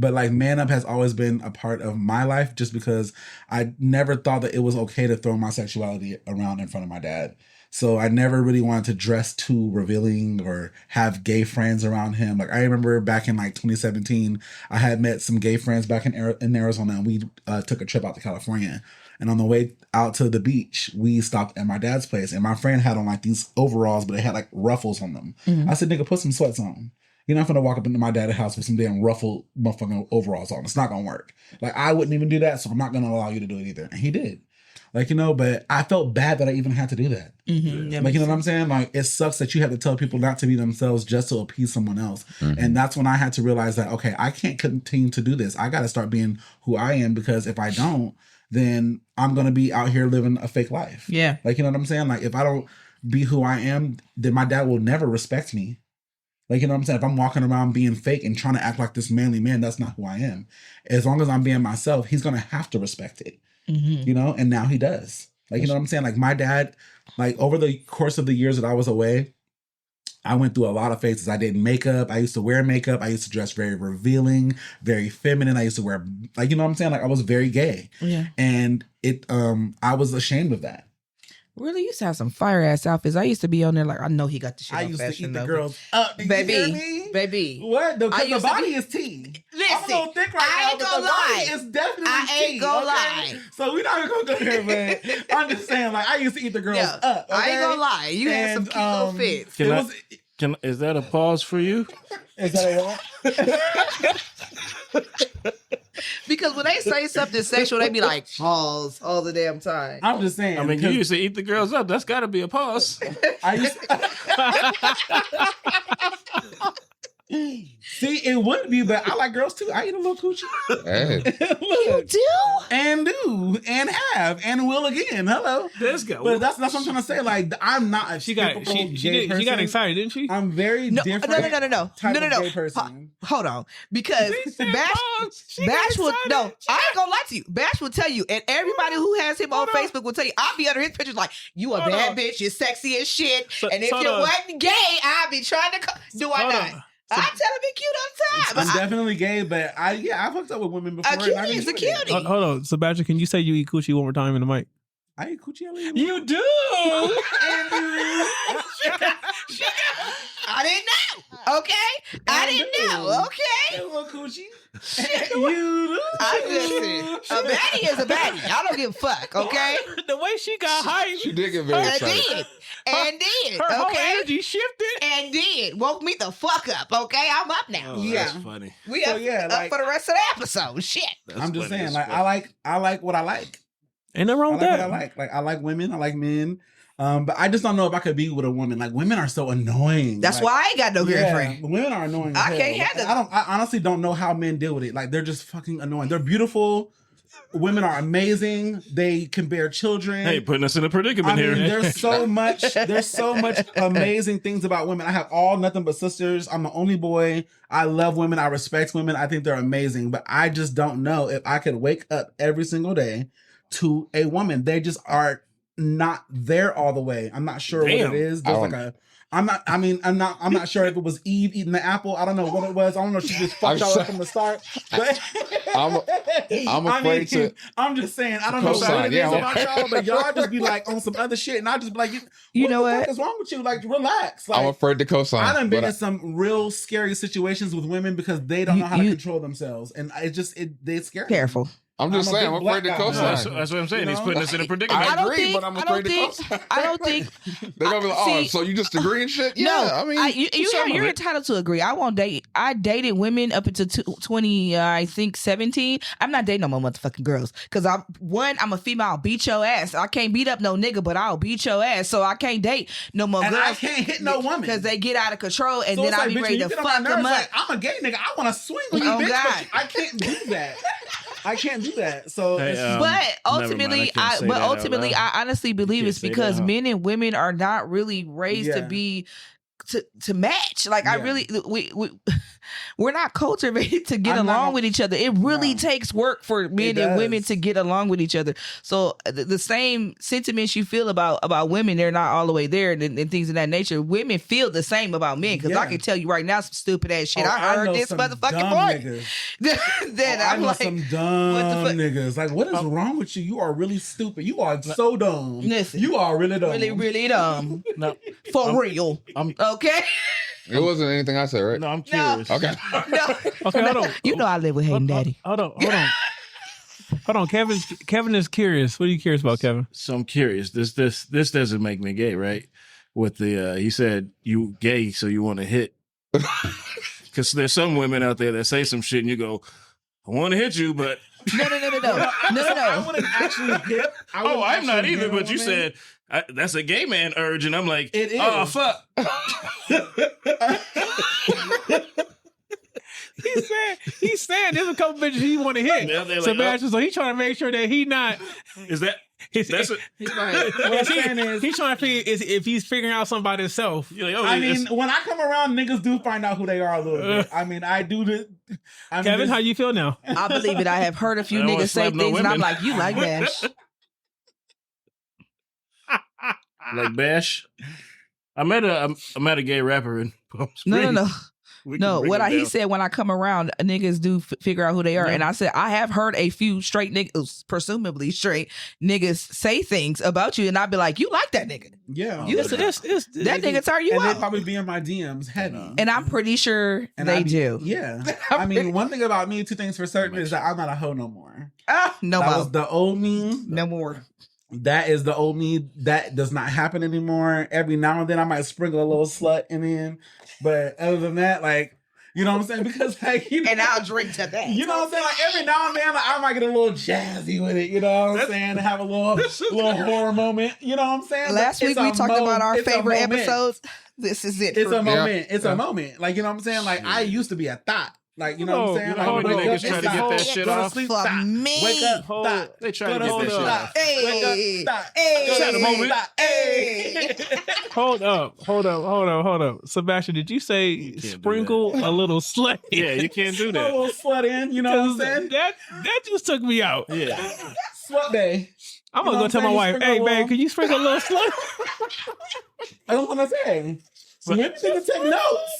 but like, man up has always been a part of my life, just because I never thought that it was okay to throw my sexuality around in front of my dad. So I never really wanted to dress too revealing or have gay friends around him. Like, I remember back in like 2017, I had met some gay friends back in Arizona, and we took a trip out to California. And on the way out to the beach, we stopped at my dad's place, and my friend had on like these overalls, but they had like ruffles on them. Mm-hmm. I said, "Nigga, put some sweats on." You're not gonna walk up into my dad's house with some damn ruffled motherfucking overalls on. It's not gonna work. Like, I wouldn't even do that, so I'm not gonna allow you to do it either. And he did. Like, but I felt bad that I even had to do that. Mm-hmm. Like, you know what I'm saying? Like, it sucks that you have to tell people not to be themselves just to appease someone else. Mm-hmm. And that's when I had to realize that, okay, I can't continue to do this. I got to start being who I am, because if I don't, then I'm going to be out here living a fake life. Yeah. Like, you know what I'm saying? Like, if I don't be who I am, then my dad will never respect me. Like, you know what I'm saying? If I'm walking around being fake and trying to act like this manly man, that's not who I am. As long as I'm being myself, he's going to have to respect it. Mm-hmm. And now he does. Like, you know what I'm saying? Like, my dad, like, over the course of the years that I was away, I went through a lot of phases. I did makeup. I used to wear makeup. I used to dress very revealing, very feminine. I used to wear, like, you know what I'm saying? Like, I was very gay. Yeah. And I was ashamed of that. Really used to have some fire ass outfits. I used to be on there like, I know he got the shit. I on used fashion, to eat the though. girls up. You hear me? Baby. What? I The used to body be- is tea. Listen, I'm a little thick right I now, ain't but gonna the lie. body is definitely I ain't tea, gonna okay? lie. So we're not gonna go there, but I'm just saying, like, I used to eat the girls Yeah, up. Okay? I ain't gonna lie. You had some And, cute little fits. Is that a pause for you? Is that a what? Because when they say something sexual, they be like, pause all the damn time. I'm just saying. I mean, you used to eat the girls up. That's got to be a pause. I used See, it wouldn't be, but I like girls too. I eat a little coochie. Hey. You do? And have and will again. Hello. This guy. But that's what I'm trying to say. Like, I'm not a She got excited, didn't she? I'm very different. No. Type of gay person. Hold on. Because Bash will, no, I ain't gonna lie to you. Bash will tell you, and everybody who has him on Facebook will tell you, I'll be under his pictures like, you a bad bitch, you're sexy as shit. And if you wasn't gay, I'd be trying to, do I not? I tell him be cute all the time. I'm definitely gay, but I hooked up with women before. A cutie is a cutie. Hold on, Sebastian, can you say you eat coochie one more time in the mic? I eat coochie. You do. I didn't know. Okay, I didn't know. Okay, little coochie. I listen. A baddie is a baddie. I don't give a fuck. Okay, The way she got hyped, She did get very and excited. did. her whole Okay, energy shifted. and did. Woke me the fuck up. Okay, I'm up now. Oh, that's funny. We So, up, yeah, up like- for the rest of the episode. Shit. That's I'm just funny saying, as like, fuck. I like what I like. Ain't nothing wrong I with like that. what I like. Like, I like women. I like men. But I just don't know if I could be with a woman. Like, women are so annoying. That's like, why I ain't got no yeah, girlfriend. women are annoying. I as can't hell. handle Like, I honestly don't know how men deal with it. Like, they're just fucking annoying. They're beautiful. Women are amazing. They can bear children. Hey, putting us in a predicament I mean, here. there's so much amazing things about women. I have all nothing but sisters. I'm the only boy. I love women. I respect women. I think they're amazing. But I just don't know if I could wake up every single day to a woman. They just are not there all the way. I'm not sure Damn. what it is. There's like a I'm not sure if it was Eve eating the apple. I don't know what it was. I don't know if she just fucked y'all up from the start. But I'm afraid to. I'm just saying, I don't know what it is about y'all, but y'all just be like on some other shit, and I just be like, You know the what? fuck is wrong with you? Like, relax. Like, I'm afraid to co-sign. I done been but in some real scary situations with women because they don't know how to control themselves, and they scare me. Careful. I'm just I'm a saying, big I'm afraid to black guy. co-sign. That's what I'm saying. You He's know? putting us in a predicament. I agree, think- but I'm afraid to co-sign. I don't think. They're gonna be like, oh, so you just agree and shit? Yeah, No, I mean, you're entitled to agree. I won't date. I dated women up until 17. I'm not dating no more motherfucking girls because I'm a female. I'll beat your ass. I can't beat up no nigga, but I'll beat your ass. So I can't date no more And girls. I can't hit no woman because they get out of control, and So then it's I'll like, be bitch, ready when to you get on my fuck them nerves, up. like, I'm a gay nigga. I want to swing on you, Oh, bitch. God. But I can't do that. I can't do that. So Hey, it's just, But never mind, ultimately, I can't say that out ultimately, loud. I honestly believe Can't it's say that because out. men and women are not really raised to Yeah. be to match. Like I Yeah. really, we're not cultivated to get I'm not along gonna- with each other. It really No. takes work for men It and women does. to get along with each other. So the same sentiments you feel about women, they're not all the way there, and things of that nature. Women feel the same about men because I Yeah. can tell you right now some stupid ass shit. Oh, I heard know this some motherfucking dumb morning. niggas. Then I I'm know like, some what dumb the fuck? niggas. Like, what is wrong with you? You are really stupid. You are so dumb. Listen, you are really dumb. really, really dumb. No, For real. Okay? it wasn't anything I said, right? no, I'm curious. Okay. No. Okay, hold on. You know I live with Hayden Daddy. Hold on. Kevin is curious. What are you curious about, Kevin? So I'm curious. This doesn't make me gay, right? With the he said you gay, so you want to hit. Because there's some women out there that say some shit and you go, I want to hit you, but No. I wouldn't actually hit. I'm not either. But you said that's a gay man urge, and I'm like, it is. Oh fuck. He's saying there's a couple bitches he want to hit. Yeah, they're like, Sebastian, so he's trying to make sure that he not. Is that? That's it. He's like, what I'm saying is, He's trying to figure if he's figuring out something by himself. You're like, oh, I mean, when I come around, niggas do find out who they are a little bit. I mean, I do this. Kevin, how you feel now? I believe it. I have heard a few I don't wanna niggas say slap no things, and I'm women. like, you like Bash. like Bash. I met a gay rapper in Palm Springs. No. We can No, break what it he down. said when I come around, niggas do figure out who they are. And I said, I have heard a few straight niggas, presumably straight niggas, say things about you. And I'd be like, you like that nigga. Yeah. You- That nigga turn you and they out. probably be in my DMs heavy. And I'm pretty sure And they I be- do. Yeah. I mean, one thing about me, two things for certain is that I'm not a hoe no more. No That more. was the old me. No more. That is the old me. That does not happen anymore. Every now and then I might sprinkle a little slut in. But other than that, like, you know what I'm saying? Because like, you know, And I'll drink to that. you know what I'm saying? Like every now and then, like, I might get a little jazzy with it. You know what I'm saying? Have a little horror moment. You know what I'm saying? Last But week it's we a talked about our it's a favorite moment. episodes. This is it. It's for a me. moment. It's a moment. Like, you know what I'm saying? Like, I used to be a thought. Like, you know what I'm saying? Oh, Like, hold wake on. up, Niggas it's try to get thought. that shit Go to off. sleep, For thought. me. Wake up, Hold- thought. They try Go to get sleep, that shit thought. off. Hey. Wake up, thought. Hey. Go to Shut a sleep, moment. thought. Hey. Hold up. Sebastian, did you say can't do sprinkle a little slut? Yeah, you can't do A that. little slut in, you know what I'm saying? That just took me out. Yeah. Slut day. I'm You gonna know go what tell I'm my saying? wife, Sprinkle hey a babe, little- can you sprinkle a little slut? That's what I'm saying. Women need to take notes.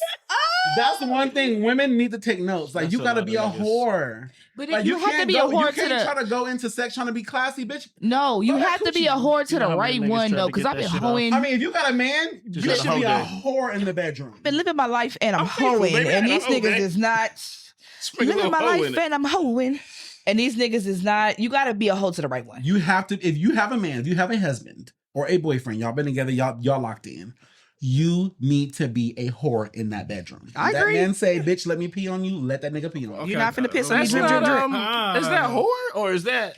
That's the one thing. Women need to take notes. Like, That's you a gotta lot be a of niggas. whore. But Like, you have to can't be a go- whore You to can't the. try to go into sex trying to be classy, bitch. No, you Throw that have to be a coochie. whore to You know the how right many niggas one try though, to because get I've been that shit off? hoeing. I mean, if you got a man, Just you gotta should be hoe a day. whore in the bedroom. been living my life and I'm faithful, hoeing, baby. and I these hoe, niggas baby. is not Sprinkle a living little my hoe life in it. and I'm hoeing, and these niggas is not. You got to be a hoe to the right one. You have to, if you have a man, if you have a husband or a boyfriend, y'all been together, y'all locked in. You need to be a whore in that bedroom. I If agree. That man say, "Bitch, let me pee on you." Let that nigga pee on you. You're not finna piss on me. That's Drip, not, drip, drip. is that whore or is that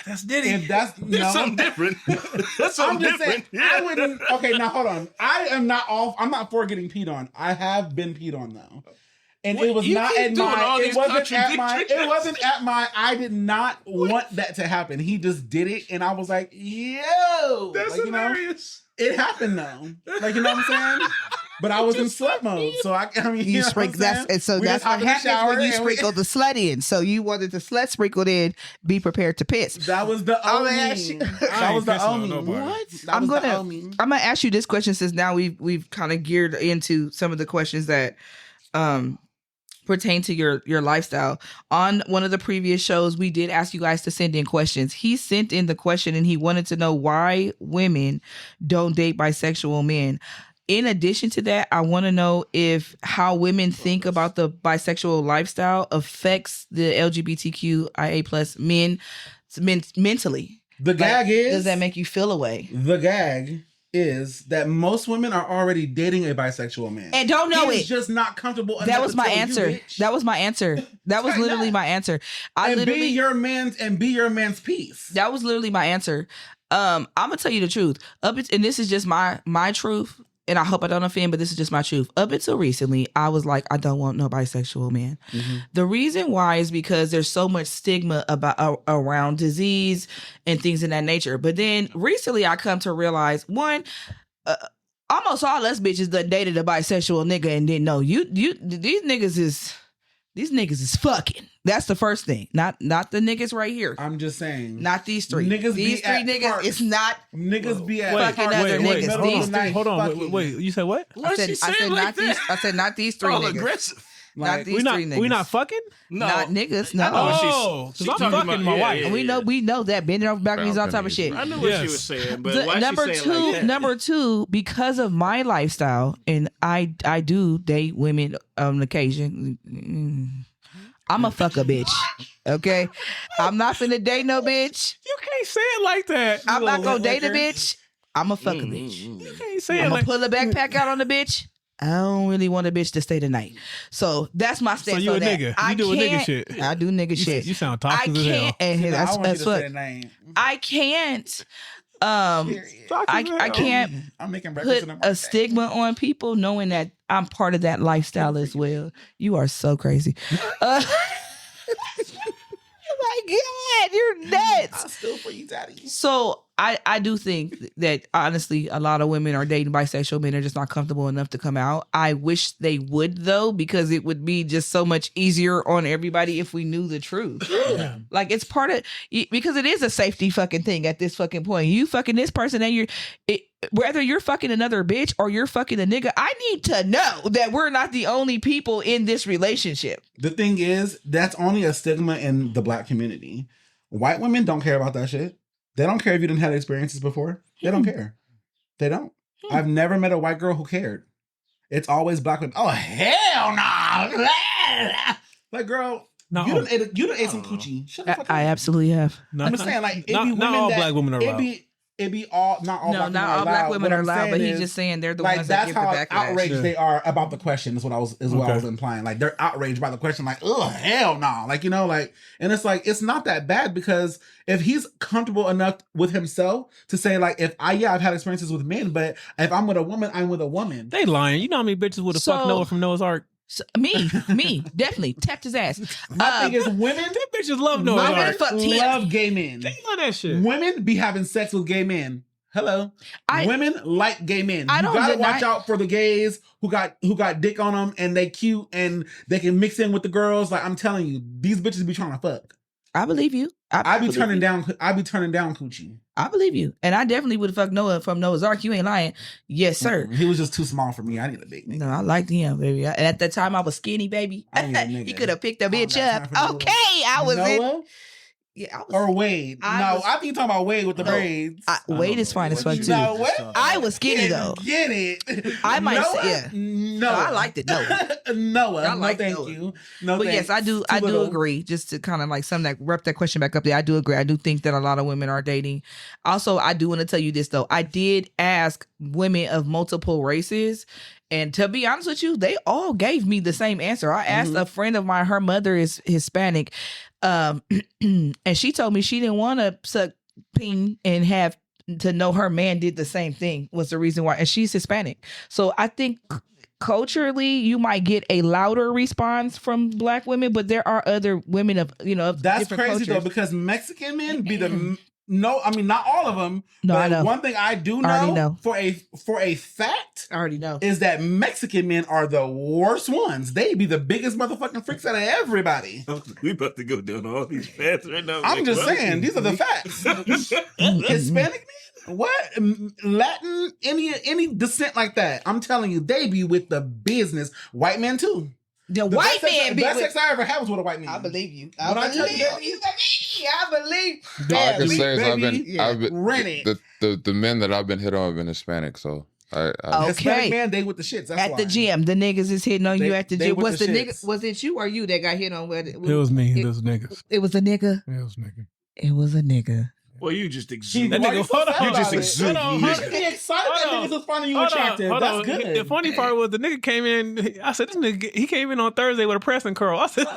That's Diddy. If that's there's something different? That's I'm something just saying, different. I wouldn't. Okay, now hold on. I am not off. I'm not for getting peed on. I have been peed on though, and What? it was You not keep at doing all my. It these wasn't at my. contradictory- It wasn't at my. I did not want that to happen. He just did it, and I was like, "Yo, That's like, you know, hilarious. it happened though." Like, you know what I'm saying? But I was in slut mode, so I mean, You know sprinkle what I'm that's saying? and so We that's just hopped what in the happens shower when you and we- sprinkle the slut in. So you wanted the slut sprinkled in. Be prepared to piss. That was the I'm omi. gonna ask you- That was the pissing on omi. nobody. What? That I'm was the gonna omi. I'm gonna ask you this question since now we've kind of geared into some of the questions that pertain to your lifestyle. On one of the previous shows, we did ask you guys to send in questions. He sent in the question and he wanted to know why women don't date bisexual men. In addition to that, I want to know if how women think about the bisexual lifestyle affects the LGBTQIA plus men mentally. The gag is. Does that make you feel away? The gag is that most women are already dating a bisexual man. And don't know He's it. just not comfortable enough That was to my tell you, answer. bitch. That was my answer. That was Say literally that. my answer. and be your man's piece. That was literally my answer. I'm gonna tell you the truth. And this is just my truth. And I hope I don't offend, but this is just my truth. Up until recently, I was like, I don't want no bisexual man. Mm-hmm. The reason why is because there's so much stigma about around disease and things in that nature. But then recently, I come to realize one. Almost all us bitches that dated a bisexual nigga and didn't know these niggas is fucking. That's the first thing. Not the niggas right here. I'm just saying. Not these three. Niggas These be three at niggas. parties. It's not. Niggas be at Fucking parties other in the niggas. middle These of the night Hold on. fucking. Wait. You said what? I said not these. I said not these three All niggas. aggressive. Not Like, these three niggas. We not fucking? No. Not niggas. I know No. what she's- Oh, she's because I'm talking fucking about- my yeah, wife. yeah, And we know that bending over backwards, all type of shit. I knew what Yes. she was saying, but The- why number she say it two, like that? number two, because of my lifestyle, and I do date women on occasion. I'm a fuck a bitch. Okay, I'm not finna date no bitch. You can't say it like that. I'm not gonna date a liquor. bitch. I'm a fuck a bitch. You can't say it I'm gonna like pull a backpack out on the bitch. I don't really want a bitch to stay the night. So that's my stance. So you on a that. nigga? You do a nigga shit? I do nigga shit. You sound toxic as hell. And I that's want you to fuck. say the name. I can't. I can't I'm making put breakfast in the a morning. stigma on people knowing that I'm part of that lifestyle as well. You are so crazy. My God, you're nuts. I'll steal for you, daddy. So I do think that honestly, a lot of women are dating bisexual men are just not comfortable enough to come out. I wish they would though, because it would be just so much easier on everybody if we knew the truth. Yeah. Like it's part of, because it is a safety fucking thing at this fucking point. You fucking this person and whether you're fucking another bitch or you're fucking a nigga, I need to know that we're not the only people in this relationship. The thing is, that's only a stigma in the black community. White women don't care about that shit. They don't care if you didn't have experiences before. They don't care. They don't. I've never met a white girl who cared. It's always black women. Oh, hell no. Like, girl, No. you done ate some coochie. Shut the fuck up. I absolutely have. I'm just saying, like, it be not women all that, black women are allowed. It be all, not all No, black women not are all black allowed. women What are I'm allowed, but saying he's is, just saying they're the like, ones that that's give the how backlash. outraged Yeah. they are about the question is what I was Okay. implying. Like, they're outraged by the question, like, oh, hell no. Like, you know, like, and it's like, it's not that bad, because if he's comfortable enough with himself to say, like, I've had experiences with men, but if I'm with a woman, I'm with a woman. They lying. You know how many bitches would have fucked So- Noah from Noah's Ark? So, me, definitely tapped his ass. My thing is, women, Them bitches love Noah's women Ark. fuck Tia. love gay men. They love that shit. Women be having sex with gay men. Hello. Women like gay men. I You don't gotta deny- watch out for the gays who got dick on them and they cute and they can mix in with the girls. Like, I'm telling you, these bitches be trying to fuck. I believe you. I be believe turning you. down coochie. I believe you, and I definitely would have fucked Noah from Noah's Ark. You ain't lying. Yes, sir. He was just too small for me. I need a big nigga. No, I liked him, baby. And at that time, I was skinny, baby. I need a nigga. He could have picked a don't bitch got up. time for Okay, I was in. Noah Yeah, I was. or Wade. I think talking about Wade with the No. braids. Wade is fine as fuck You too. know what? I was skinny though. Get it. I might Noah? say, yeah. No, I liked it. Noah. Noah. I like no, thank Noah. you. No, But thanks. yes, I do. Too I do little. agree. Just to kind of like wrap that question back up there. I do agree. I do think that a lot of women are dating. Also, I do want to tell you this though. I did ask women of multiple races, and to be honest with you, they all gave me the same answer. I asked a friend of mine. Her mother is Hispanic, and she told me she didn't want to suck peen and have to know her man did the same thing was the reason why. And she's Hispanic, so I think culturally you might get a louder response from black women, but there are other women of of That's different crazy cultures. though, because Mexican men be the not all of them. No, but I know. one thing I do I already know, know. for a fact I already know. is that Mexican men are the worst ones. They be the biggest motherfucking freaks out of everybody. We about to go down all these paths right now. I'm just saying, these are the facts. Hispanic men, what? Latin, any descent like that. I'm telling you, they be with the business. White men too. The The white best sex- man be best with. sex I ever had was with a white man. I believe you. When I tell you that- I believe. All I can Baby, say is baby, I've been rent it. the men that I've been hit on have been Hispanic, so I Oh. Hispanic Okay. man, they with the shits. That's At the why. gym, the niggas is hitting on you They- at the they gym. with Was the the nigga? shits. Was it you or you that got hit on? It was me. It was niggas. It was a nigga. It was nigga. It was a nigga. Well, you just exude. That Why nigga- you so hold on, sad you about just it? exude Hold on, nigga. hold on. Be excited that Hold on. niggas is finding you Hold on, attractive. hold That's on. good. The funny part was the nigga came in. I said, this nigga, he came in on Thursday with a pressing curl. I said,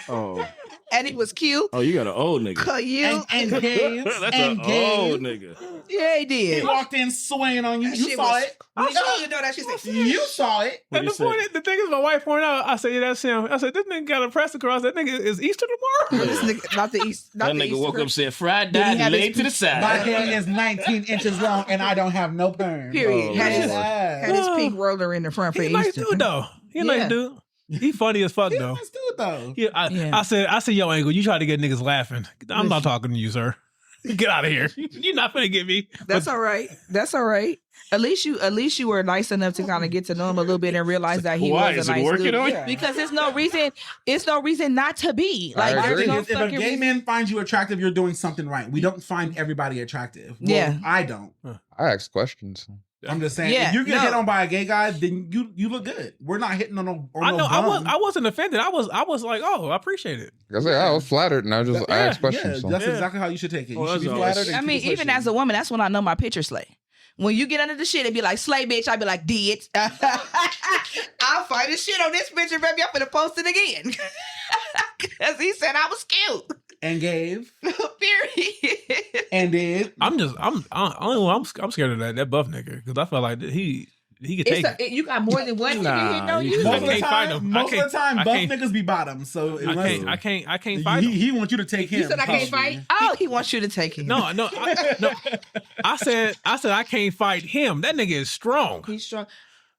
Oh, And it was cute. oh, you got an old nigga. Cause you. and gays, That's and an gays. old nigga. Yeah, he He did. walked in swaying on you. That You shit saw was- it. I saw you know that shit. Said, You saw it. What'd and you say? the thing is, my wife pointed out, I said, yeah, that's him. I said, this nigga got a pressing curl. I said, nigga, is Easter tomorrow? This nigga, not the East. Not That the nigga East woke Coast. up said fried Did he died have and his laid to the My side. hair is 19 inches long and I don't have no perm. Period. Oh, had, his, Lord. had his pink roller in the front for He a nice Easter. dude, though. He a Yeah. nice dude. He funny as fuck, He's a though. nice dude though. Yeah, Yeah. I said, yo, Angle, you try to get niggas laughing. I'm not talking to you, sir. Get out of here. You're not finna get me. That's all right. That's all right. At least you were nice enough to kind of get to know him a little bit and realize that he Why? was Is a it nice working dude. on you? Yeah. Because there's no reason not to be. Like I there's agree. no If a fucking gay reason. man finds you attractive, you're doing something right. We don't find everybody attractive. Well, Yeah. I don't. I ask questions. I'm just saying, Yeah, if you get no. hit on by a gay guy, then you look good. We're not hitting on no. I no know. bum. I wasn't offended. I was like, oh, I appreciate it. Like I said, I was flattered, and I just I asked questions. Yeah, so. that's Yeah. exactly how you should take it. Oh, You should that's be all. flattered. and I keep mean, it even pushing. as a woman, that's when I know my picture slay. When you get under the shit, it'd be like, slay bitch. I'd be like, did. I'll fight the shit on this picture, baby. I'm gonna post it again. Because he said I was cute. And gave. Period. And did. I'm scared of that buff nigga because I feel like he could take it. You got more than one nigga here, no? Most of the fight him. time, buff niggas be bottoms. So I can't fight him. He wants you to take him. You said I can't fight? Oh, he wants you to take him. No. I said I can't fight him. That nigga is strong. He's strong.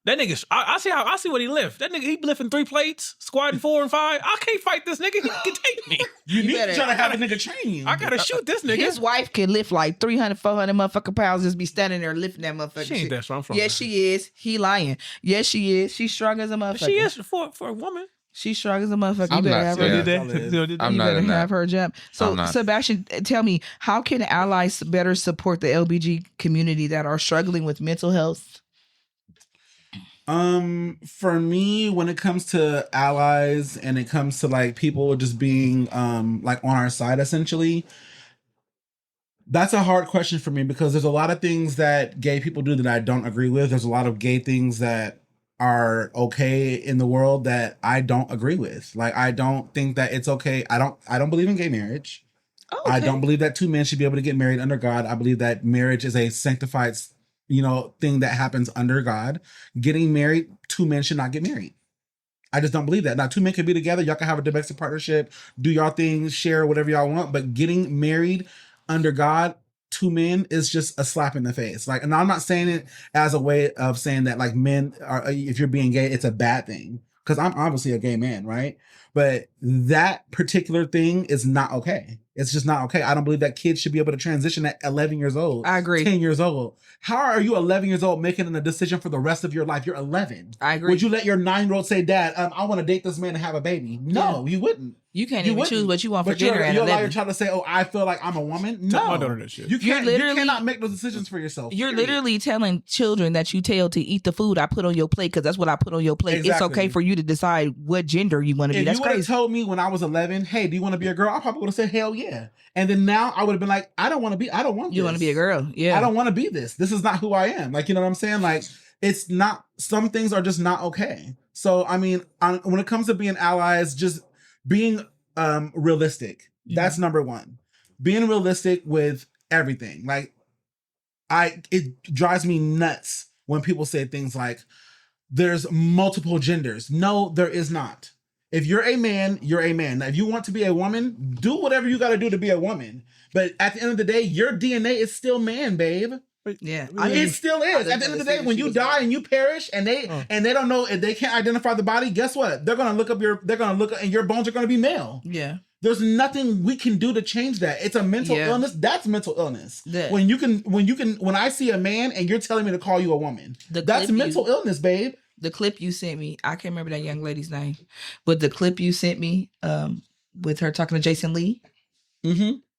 That nigga, I see what he lift. That nigga, he lifting 3 plates, squatting 4 and 5. I can't fight this nigga. He can take me. You need to try to have a nigga train you. I gotta shoot this nigga. His wife can lift like 300, 400 motherfucking pounds, just be standing there lifting that motherfucker. She ain't that strong. Yes, she is. He lying. Yes, she is. She's strong as a motherfucker. She is for a woman. She's strong as a motherfucker. I'm you better not have saying her. that. I'm You not better in have that. her jump. So, Sebastian, tell me, how can allies better support the LBG community that are struggling with mental health? For me, when it comes to allies and it comes to like people just being like on our side, essentially, that's a hard question for me because there's a lot of things that gay people do that I don't agree with. There's a lot of gay things that are okay in the world that I don't agree with. Like, I don't think that it's okay. I don't believe in gay marriage. Oh, okay. I don't believe that 2 men should be able to get married under God. I believe that marriage is a sanctified, thing that happens under God. Getting married, 2 men should not get married. I just don't believe that. Now, 2 men can be together. Y'all can have a domestic partnership, do y'all things, share whatever y'all want. But getting married under God, 2 men is just a slap in the face. Like, and I'm not saying it as a way of saying that like men are, if you're being gay, it's a bad thing. Because I'm obviously a gay man, right? But that particular thing is not okay. It's just not okay. I don't believe that kids should be able to transition at 11 years old. I agree. 10 years old. How are you 11 years old making a decision for the rest of your life? You're 11. I agree. Would you let your 9-year-old say, Dad, I want to date this man and have a baby? No, you wouldn't. You can't even choose what you want for But dinner at you're 11. trying to say, oh, I feel like I'm a woman? Tell my No. daughter that shit. You cannot make those decisions for yourself. You're period. literally telling children that you tell to eat the food I put on your plate because that's what I put on your plate. Exactly. It's okay for you to decide what gender you want to be. If That's you would have crazy. told me when I was 11, hey, do you want to be a girl? I probably would have said, hell yeah. And then now I would have been like, I don't want You want to be a girl. Yeah. I don't want to be this. This is not who I am. Like, you know what I'm saying? Like, it's not, some things are just not okay. So, I mean, when it comes to being allies, just being realistic. That's number one. Being realistic with everything. Like, it drives me nuts when people say things like, there's multiple genders. No, there is not. If you're a man, you're a man. Now, if you want to be a woman, do whatever you got to do to be a woman. But at the end of the day, your DNA is still man, babe. Yeah. It still is. At the end of the day, when you die and you perish and they don't know, if they can't identify the body, guess what? They're gonna look up and your bones are gonna be male. Yeah. There's nothing we can do to change that. It's a mental illness. That's mental illness. Yeah. When I see a man and you're telling me to call you a woman, that's mental illness, babe. The clip you sent me, I can't remember that young lady's name, but the clip you sent me with her talking to Jason Lee,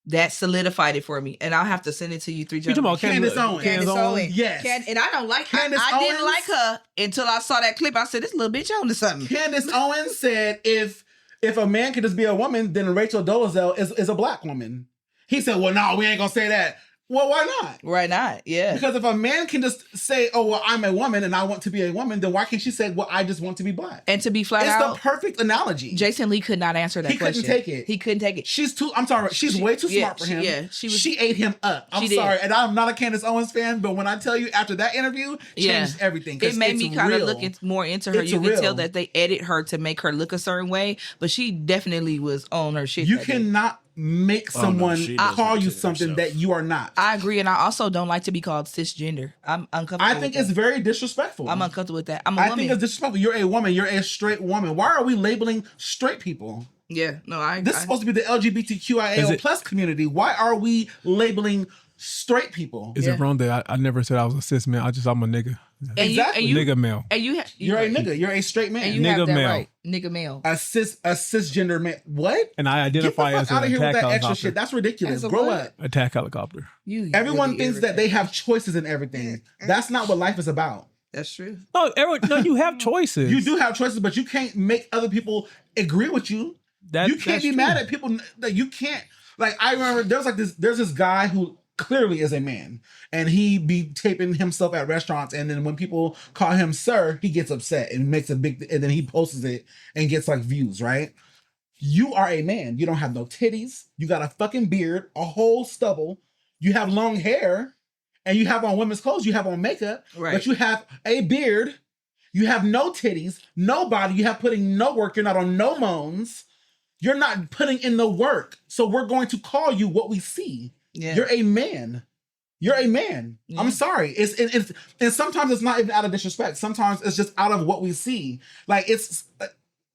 that solidified it for me. And I'll have to send it to you 3 You talking about Candace Owens. Candace Owens. Yes. And I don't like her. Candace I didn't Owens? like her until I saw that clip. I said, this little bitch on to something. Candace Owens said if a man could just be a woman, then Rachel Dolezal is a black woman. He said, well, no, we ain't gonna say that. Well, why not? Why not? Yeah. Because if a man can just say, oh, well, I'm a woman and I want to be a woman, then why can't she say, well, I just want to be black? And to be flat it's out, the perfect analogy. Jason Lee could not answer that question. He couldn't take it. He couldn't take it. She's way too smart for him. She ate him up. I'm sorry. And I'm not a Candace Owens fan, but when I tell you after that interview, changed everything. It made me kind of look more into her. You can tell that they edit her to make her look a certain way, but she definitely was on her shit. You cannot make someone call you something that you are not. I agree, and I also don't like to be called cisgender. I'm uncomfortable. I think it's very disrespectful. I'm uncomfortable with that. I'm a woman. I think it's disrespectful. You're a woman. You're a straight woman. Why are we labeling straight people? Yeah, no, This is supposed to be the LGBTQIA plus community. Why are we labeling straight people? Is it wrong that I never said I was a cis man? I'm a nigga. Exactly. Nigga male. And you're a nigga. You're a straight man. And you nigga have that male. right. Nigga male. A cisgender man. What? And I identify Get the as fuck out an of here with attack that helicopter. extra shit. That's ridiculous. As a Grow what? up. Attack helicopter. Everyone thinks that they have choices in everything. That's not what life is about. That's true. No, you have choices. You do have choices, but you can't make other people agree with you. You can't be mad at people that you can't. Like, I remember there's this guy who clearly is a man, and he be taping himself at restaurants, and then when people call him sir, he gets upset and makes a big, and then he posts it and gets like views, right? You are a man. You don't have no titties. You got a fucking beard, a whole stubble. You have long hair, and you have on women's clothes. You have on makeup, Right. but you have a beard. You have no titties, no body. You have putting no work. You're not on no moans. You're not putting in the work. So we're going to call you what we see. Yeah. You're a man. You're a man. Yeah. I'm sorry. It's and sometimes it's not even out of disrespect. Sometimes it's just out of what we see. Like it's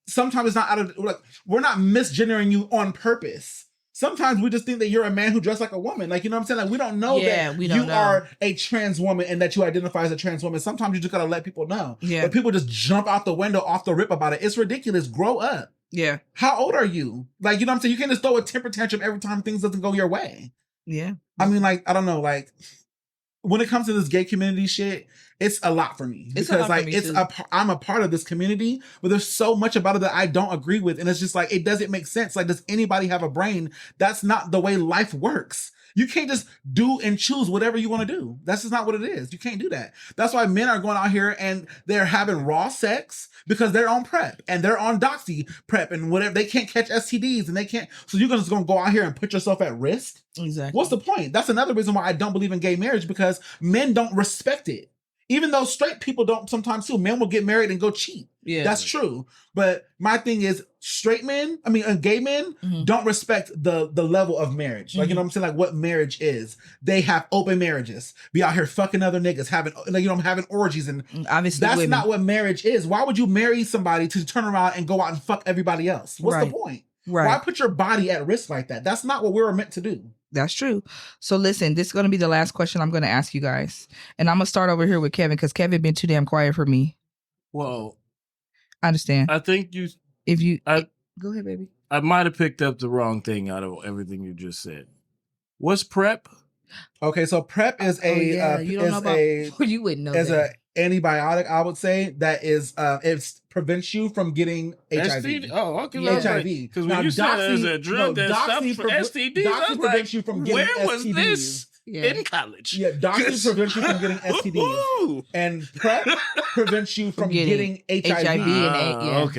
sometimes it's not out of like we're not misgendering you on purpose. Sometimes we just think that you're a man who dressed like a woman. Like, you know what I'm saying? Like, we don't know that you are a trans woman and that you identify as a trans woman. Sometimes you just gotta let people know. Yeah. But people just jump out the window off the rip about it. It's ridiculous. Grow up. Yeah. How old are you? Like, you know what I'm saying? You can't just throw a temper tantrum every time things doesn't go your way. Yeah. I mean, like, I don't know, like, when it comes to this gay community shit, it's a lot for me. It's because, a lot like, for me too. I'm a part of this community, but there's so much about it that I don't agree with. And it's just like, it doesn't make sense. Like, does anybody have a brain? That's not the way life works. You can't just do and choose whatever you want to do. That's just not what it is. You can't do that. That's why men are going out here and they're having raw sex because they're on PrEP and they're on Doxy PrEP and whatever. They can't catch STDs and they can't. So you're just going to go out here and put yourself at risk? Exactly. What's the point? That's another reason why I don't believe in gay marriage, because men don't respect it. Even though straight people don't sometimes too. Men will get married and go cheat. Yeah. That's true. But my thing is straight men, gay men don't respect the level of marriage. Like, you know what I'm saying? Like what marriage is. They have open marriages. Be out here fucking other niggas, having, like, you know, having orgies. And obviously that's women. not what marriage is. Why would you marry somebody to turn around and go out and fuck everybody else? What's the point? Right. Why put your body at risk like that? That's not what we were meant to do. That's true. So listen, this is going to be the last question I'm going to ask you guys. And I'm going to start over here with Kevin because Kevin been too damn quiet for me. Well, I understand. I think you... Go ahead, baby. I might have picked up the wrong thing out of everything you just said. What's PrEP? Okay, so PrEP is you wouldn't know is that. a antibiotic, I would say, that is it prevents you from getting HIV. STD? Oh, okay. HIV. Because when you said there's a drug that stops for STDs, Doxy prevents you from getting where was STDs. this in college? Yeah, Doxy prevents you from getting STDs. And PrEP prevents you from getting HIV.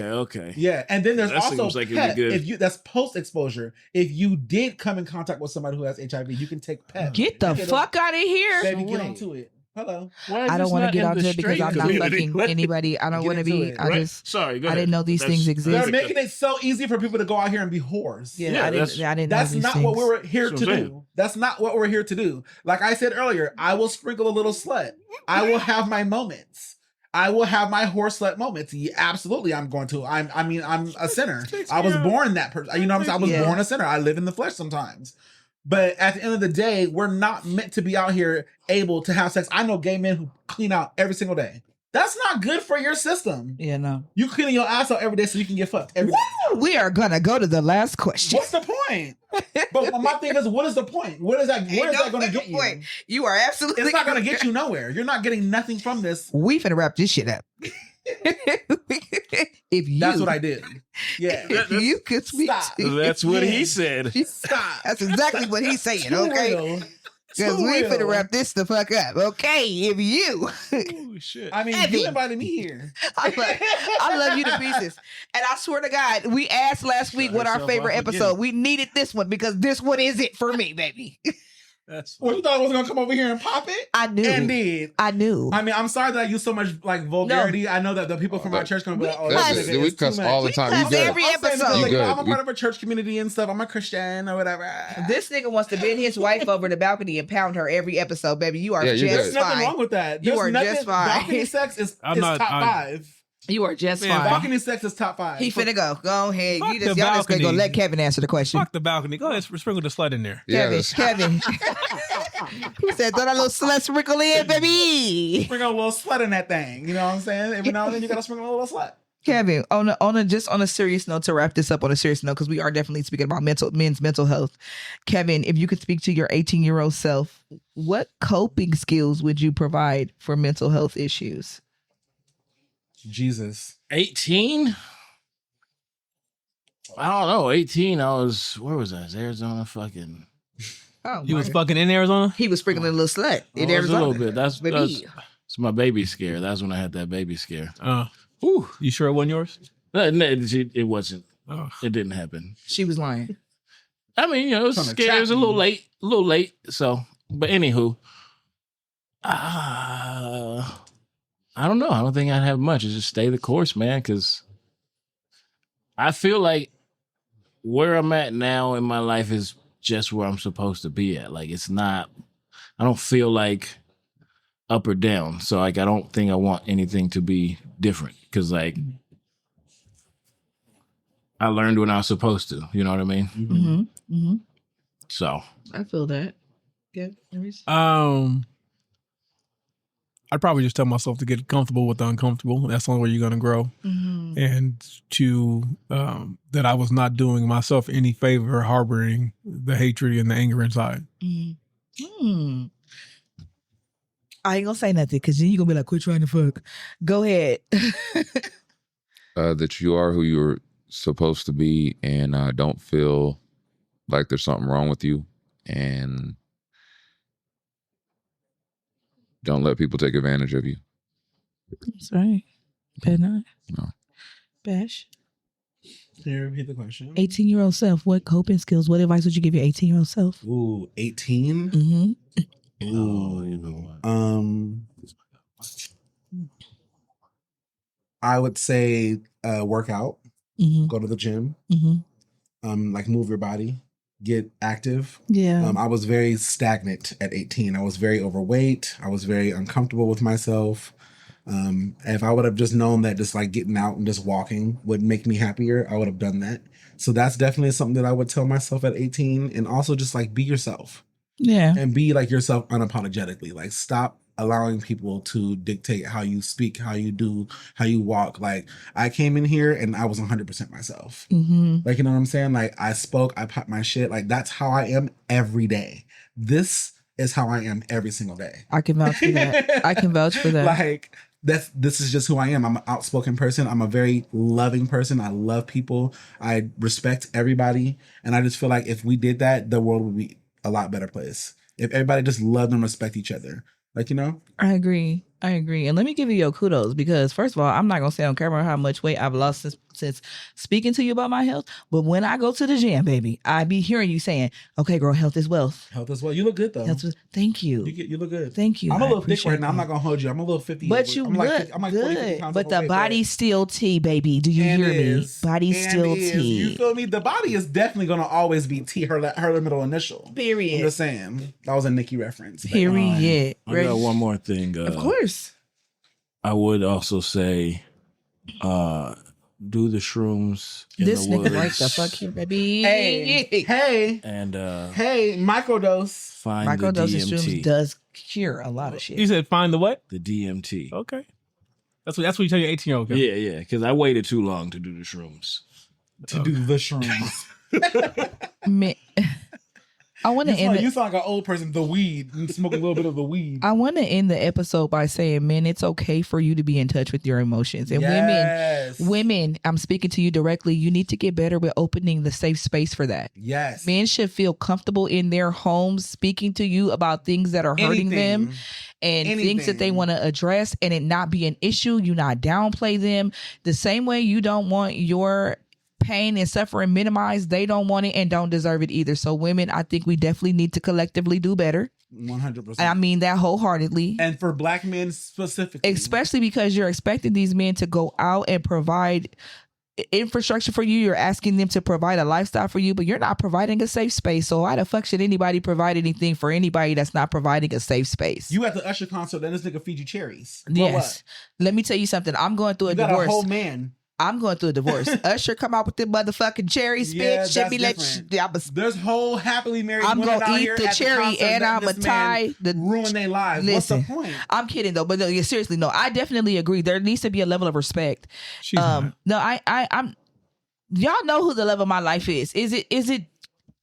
Okay. Yeah, and then there's That also seems like it'd PEP. be good. That's post-exposure. If you did come in contact with somebody who has HIV, you can take PEP. Get the fuck out of here. Baby, get onto it. Hello. I don't want to get onto it because I'm not fucking anybody. I don't want to be. I didn't know these things exist. They're making it so easy for people to go out here and be whores. Yeah, I didn't know that's these not things. what we were here to do. That's not what we're here to do. Like I said earlier, I will sprinkle a little slut. I will have my moments. I will have my whore slut moments. Yeah, absolutely, I'm going to. I'm a sinner. I was born that person. You know what I'm saying? I was born a sinner. I live in the flesh sometimes. But at the end of the day, we're not meant to be out here able to have sex. I know gay men who clean out every single day. That's not good for your system. Yeah, no. You cleaning your ass out every day so you can get fucked every day. We are gonna go to the last question. What's the point? But my thing is, what is the point? Where is that going to get you? Point. You are absolutely. It's not going to get you nowhere. You're not getting nothing from this. We finna wrap this shit up. That's what I did. Yeah. If you could speak to That's what he said. Stop. That's exactly what he's saying, okay? Because we finna wrap this the fuck up, okay? If you... Holy shit. I mean, you invited me here. I love you to pieces. And I swear to God, we asked last week what our favorite episode. We needed this one because this one is it for me, baby. Well, you thought I was gonna come over here and pop it? I knew. And did. I knew. I mean, I'm sorry that I use so much like vulgarity. I know that the people from our church gonna be like, we cuss all the time. You good? Every episode. You good. I'm a part of a church community and stuff. I'm a Christian or whatever. This nigga wants to bend his wife over the balcony and pound her every episode, baby. You are just There's fine. nothing wrong with that. You are just fine. Balcony sex is top 5. You are just fine. Balcony sex is top 5. He finna go. Go ahead. Fuck Y'all just gonna go let Kevin answer the question. Fuck the balcony. Go ahead, sprinkle the slut in there. Kevin. He said, throw that little slut sprinkle in, baby. Sprinkle a little slut in that thing. You know what I'm saying? Every now and then you gotta sprinkle a little slut. Kevin, on a serious note, to wrap this up on a serious note, because we are definitely speaking about men's mental health. Kevin, if you could speak to your 18-year-old self, what coping skills would you provide for mental health issues? Jesus. 18? I don't know. 18, where was I? Arizona fucking. Oh, He was my- fucking in Arizona? He was sprinkling a little slut in It was a Arizona. little bit. That's Baby. it's my baby scare. That's when I had that baby scare. Whew. You sure it wasn't yours? No, it wasn't. Oh. It didn't happen. She was lying. I mean, it was Trying to scary. It trap was a little late. So, but anywho, I don't know. I don't think I'd have much. It's just stay the course, man. Because I feel like where I'm at now in my life is just where I'm supposed to be at. Like, it's not. I don't feel like up or down. So, like, I don't think I want anything to be different. Because, like, I learned when I was supposed to. You know what I mean? Mm-hmm. Mm-hmm. So. I feel that. Yeah. I'd probably just tell myself to get comfortable with the uncomfortable. That's the only way you're going to grow. Mm-hmm. And to that I was not doing myself any favor harboring the hatred and the anger inside. Mm-hmm. I ain't gonna say nothing because then you're gonna be like, quit trying to fuck. Go ahead. That you are who you're supposed to be, and don't feel like there's something wrong with you, and don't let people take advantage of you. That's right. Bad night. No. Bash. Can you repeat the question? 18-year-old self, what coping skills, what advice would you give your 18-year-old self? Ooh, 18? Mm-hmm. Ooh. I would say work out, Mm-hmm. go to the gym, Mm-hmm. like move your body, get active. Yeah. I was very stagnant at 18. I was very overweight. I was very uncomfortable with myself. If I would have just known that just like getting out and just walking would make me happier, I would have done that. So that's definitely something that I would tell myself at 18. And also just like be yourself Yeah. and be like yourself unapologetically. Like stop allowing people to dictate how you speak, how you do, how you walk. Like I came in here and I was 100% myself. Mm-hmm. Like, you know what I'm saying? Like I spoke, I popped my shit. Like that's how I am every day. This is how I am every single day. I can vouch for that. I can vouch for that. Like this is just who I am. I'm an outspoken person. I'm a very loving person. I love people. I respect everybody. And I just feel like if we did that, the world would be a lot better place. If everybody just loved and respect each other. Like, you know? I agree. And let me give you your kudos because first of all, I'm not going to say on camera how much weight I've lost since speaking to you about my health. But when I go to the gym, baby, I be hearing you saying, okay, girl, health is wealth. Health as well. You look good though. Thank you. You look good. Thank you. I'm a I little thick appreciate right now. I'm that. not gonna hold you. I'm a little 50. But you I'm look like, I'm like 40, 50 good. pounds But the overweight, body's still tea, baby. Do you hear me? Body's And still is. tea. You feel me? The body is definitely gonna always be T. Her middle initial. Period. I'm just saying. That was a Nikki reference. Period. I got one more thing. Of course. I would also say, do the shrooms in This the nigga woods. right the fuck here, baby. Hey, And hey, microdose. find the Microdosage DMT. shrooms does cure a lot of shit. You said find the what? The DMT. Okay. That's what you tell your 18-year-old. Yeah. Because I waited too long to do the shrooms. To do the shrooms. Man, I want to end. You sound like an old person. The weed. And smoke a little bit of the weed. I want to end the episode by saying, men, it's okay for you to be in touch with your emotions. And women, I'm speaking to you directly. You need to get better with opening the safe space for that. Yes. Men should feel comfortable in their homes speaking to you about things that are hurting them and things that they want to address, and it not be an issue. You not downplay them. The same way you don't want your pain and suffering minimized, they don't want it and don't deserve it either. So women, I think we definitely need to collectively do better. 100%. I mean that wholeheartedly. And for black men specifically. Especially because you're expecting these men to go out and provide infrastructure for you. You're asking them to provide a lifestyle for you, but you're not providing a safe space. So why the fuck should anybody provide anything for anybody that's not providing a safe space? You at the Usher concert, then this nigga feed you cherries. Yes. Let me tell you something. I'm going through a You got divorce. a whole man. I'm going through a divorce. Usher come out with the motherfucking cherries, Yeah, bitch. Should be like, different. There's whole happily married I'm women gonna out eat here the at cherry concert and letting I'm gonna this tie man the ruin their lives. Listen, What's the point? I'm kidding though, but no, yeah, seriously, no. I definitely agree. There needs to be a level of respect. She's not. No, I'm. Y'all know who the love of my life is. Is it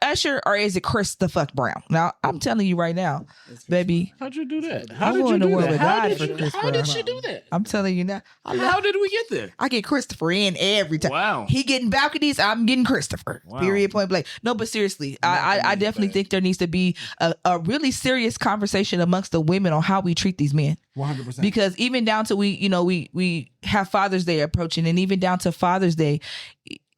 Usher or is it Chris the fuck Brown? Now, I'm telling you right now, baby. How'd you do that? I'm going to war with God for Chris How did Brown. she do that? I'm telling you now. How did we get there? I get Christopher in every time. Wow. He getting balconies, I'm getting Christopher. Wow. Period, point blank. No, but seriously, I definitely think there needs to be a really serious conversation amongst the women on how we treat these men. 100%. Because even down to we have Father's Day approaching, and even down to Father's Day,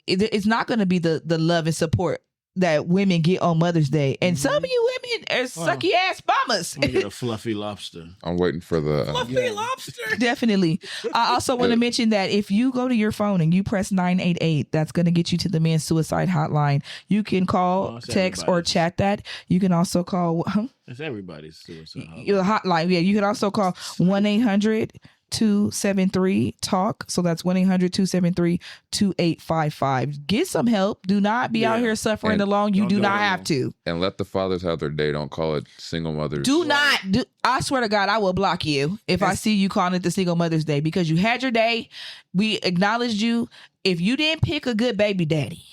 it's not going to be the love and support that women get on Mother's Day. And some of you women are sucky ass mamas. I'm gonna get a fluffy lobster. I'm waiting for the Fluffy lobster. Definitely. I also want to mention that if you go to your phone and you press 988, that's going to get you to the men's suicide hotline. You can call, text, or chat that. You can also call It's everybody's suicide hotline. your hotline. Yeah, you can also call 1-800-273-TALK. So that's 1-800-273-2855. Get some help. Do not be out here suffering alone. You do not have to. and let the fathers have their day. Don't call it single mothers. Do not do. I swear to God, I will block you if I see you calling it the Single Mother's Day, because you had your day. We acknowledged you. If you didn't pick a good baby daddy.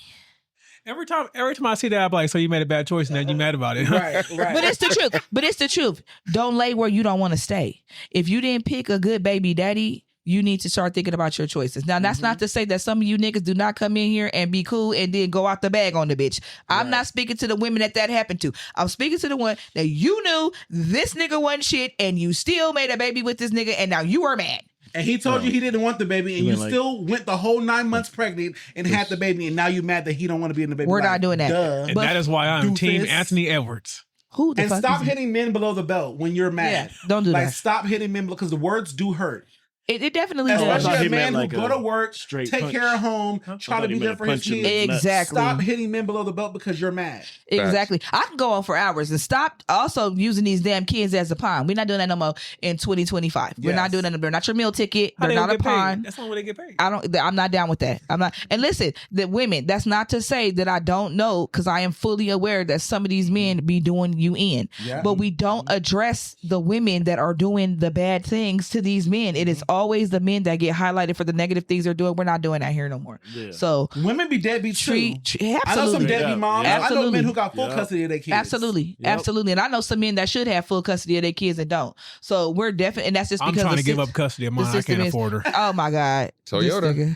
Every time I see that, I'm like, so you made a bad choice and then you mad about it. right. But it's the truth. Don't lay where you don't want to stay. If you didn't pick a good baby daddy, you need to start thinking about your choices. Now, that's not to say that some of you niggas do not come in here and be cool and then go out the bag on the bitch. I'm not speaking to the women that happened to. I'm speaking to the one that you knew this nigga wasn't shit and you still made a baby with this nigga and now you are mad. And he told you he didn't want the baby, and you still went the whole 9 months pregnant and had the baby, and now you mad that he don't want to be in the baby. We're not doing that. Duh. And that is why I'm Team Doofus. Anthony Edwards. Who the And fuck stop is hitting men below the belt when you're mad. Yeah, don't do that. Stop hitting men because the words do hurt. It definitely does. Especially he a man meant who like go a to work, straight take punch. care of home, I try thought to he be there meant for his punch him in kids. the nuts. Exactly. Stop hitting men below the belt because you're mad. Exactly. I can go on for hours and stop also using these damn kids as a pawn. We're not doing that no more in 2025. We're not doing that. They're not your meal ticket. How They're they not a get paid? pawn. That's not where they get paid. I'm not down with that. I'm not. And listen, the women, that's not to say that I don't know, because I am fully aware that some of these men be doing you in. Yeah. But we don't address the women that are doing the bad things to these men. It is always the men that get highlighted for the negative things they're doing. We're not doing that here no more. Yeah. So Women be deadbeats too. absolutely. I know some deadbeat moms. I know Absolutely. men who got full custody of their kids. Absolutely. Absolutely. And I know some men that should have full custody of their kids and don't. So we're definitely, and that's just I'm because trying the to give sys- up custody of the mine. I system can't is- afford her. Oh my God. Toyota. This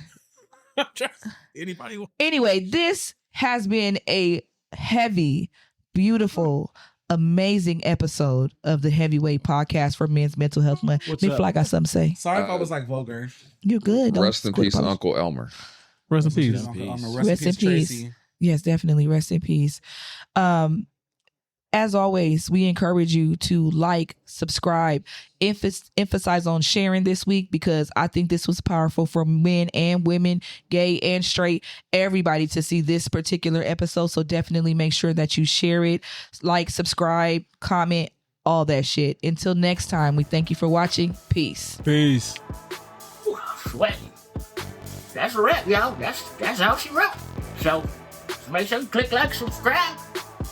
nigga. Anybody? Anyway, this has been a heavy, beautiful, amazing episode of the Heavyweight Podcast for Men's Mental Health Month. What's Big up? Fly got something to say. Sorry if I was like vulgar. You're good. Don't Rest in quit peace, apologizing. Uncle Elmer. Rest in peace. Rest in peace. Tracy. Yes, definitely. Rest in peace. As always, we encourage you to like, subscribe, emphasize on sharing this week, because I think this was powerful for men and women, gay and straight, everybody to see this particular episode. So definitely make sure that you share it, like, subscribe, comment, all that shit. Until next time, we thank you for watching. Peace. Peace. Sweating. That's a wrap, y'all. That's how she wrote. So make sure you click like, subscribe.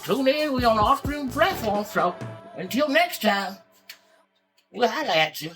Tune in. We on all streaming platforms. So until next time, we'll holla at you.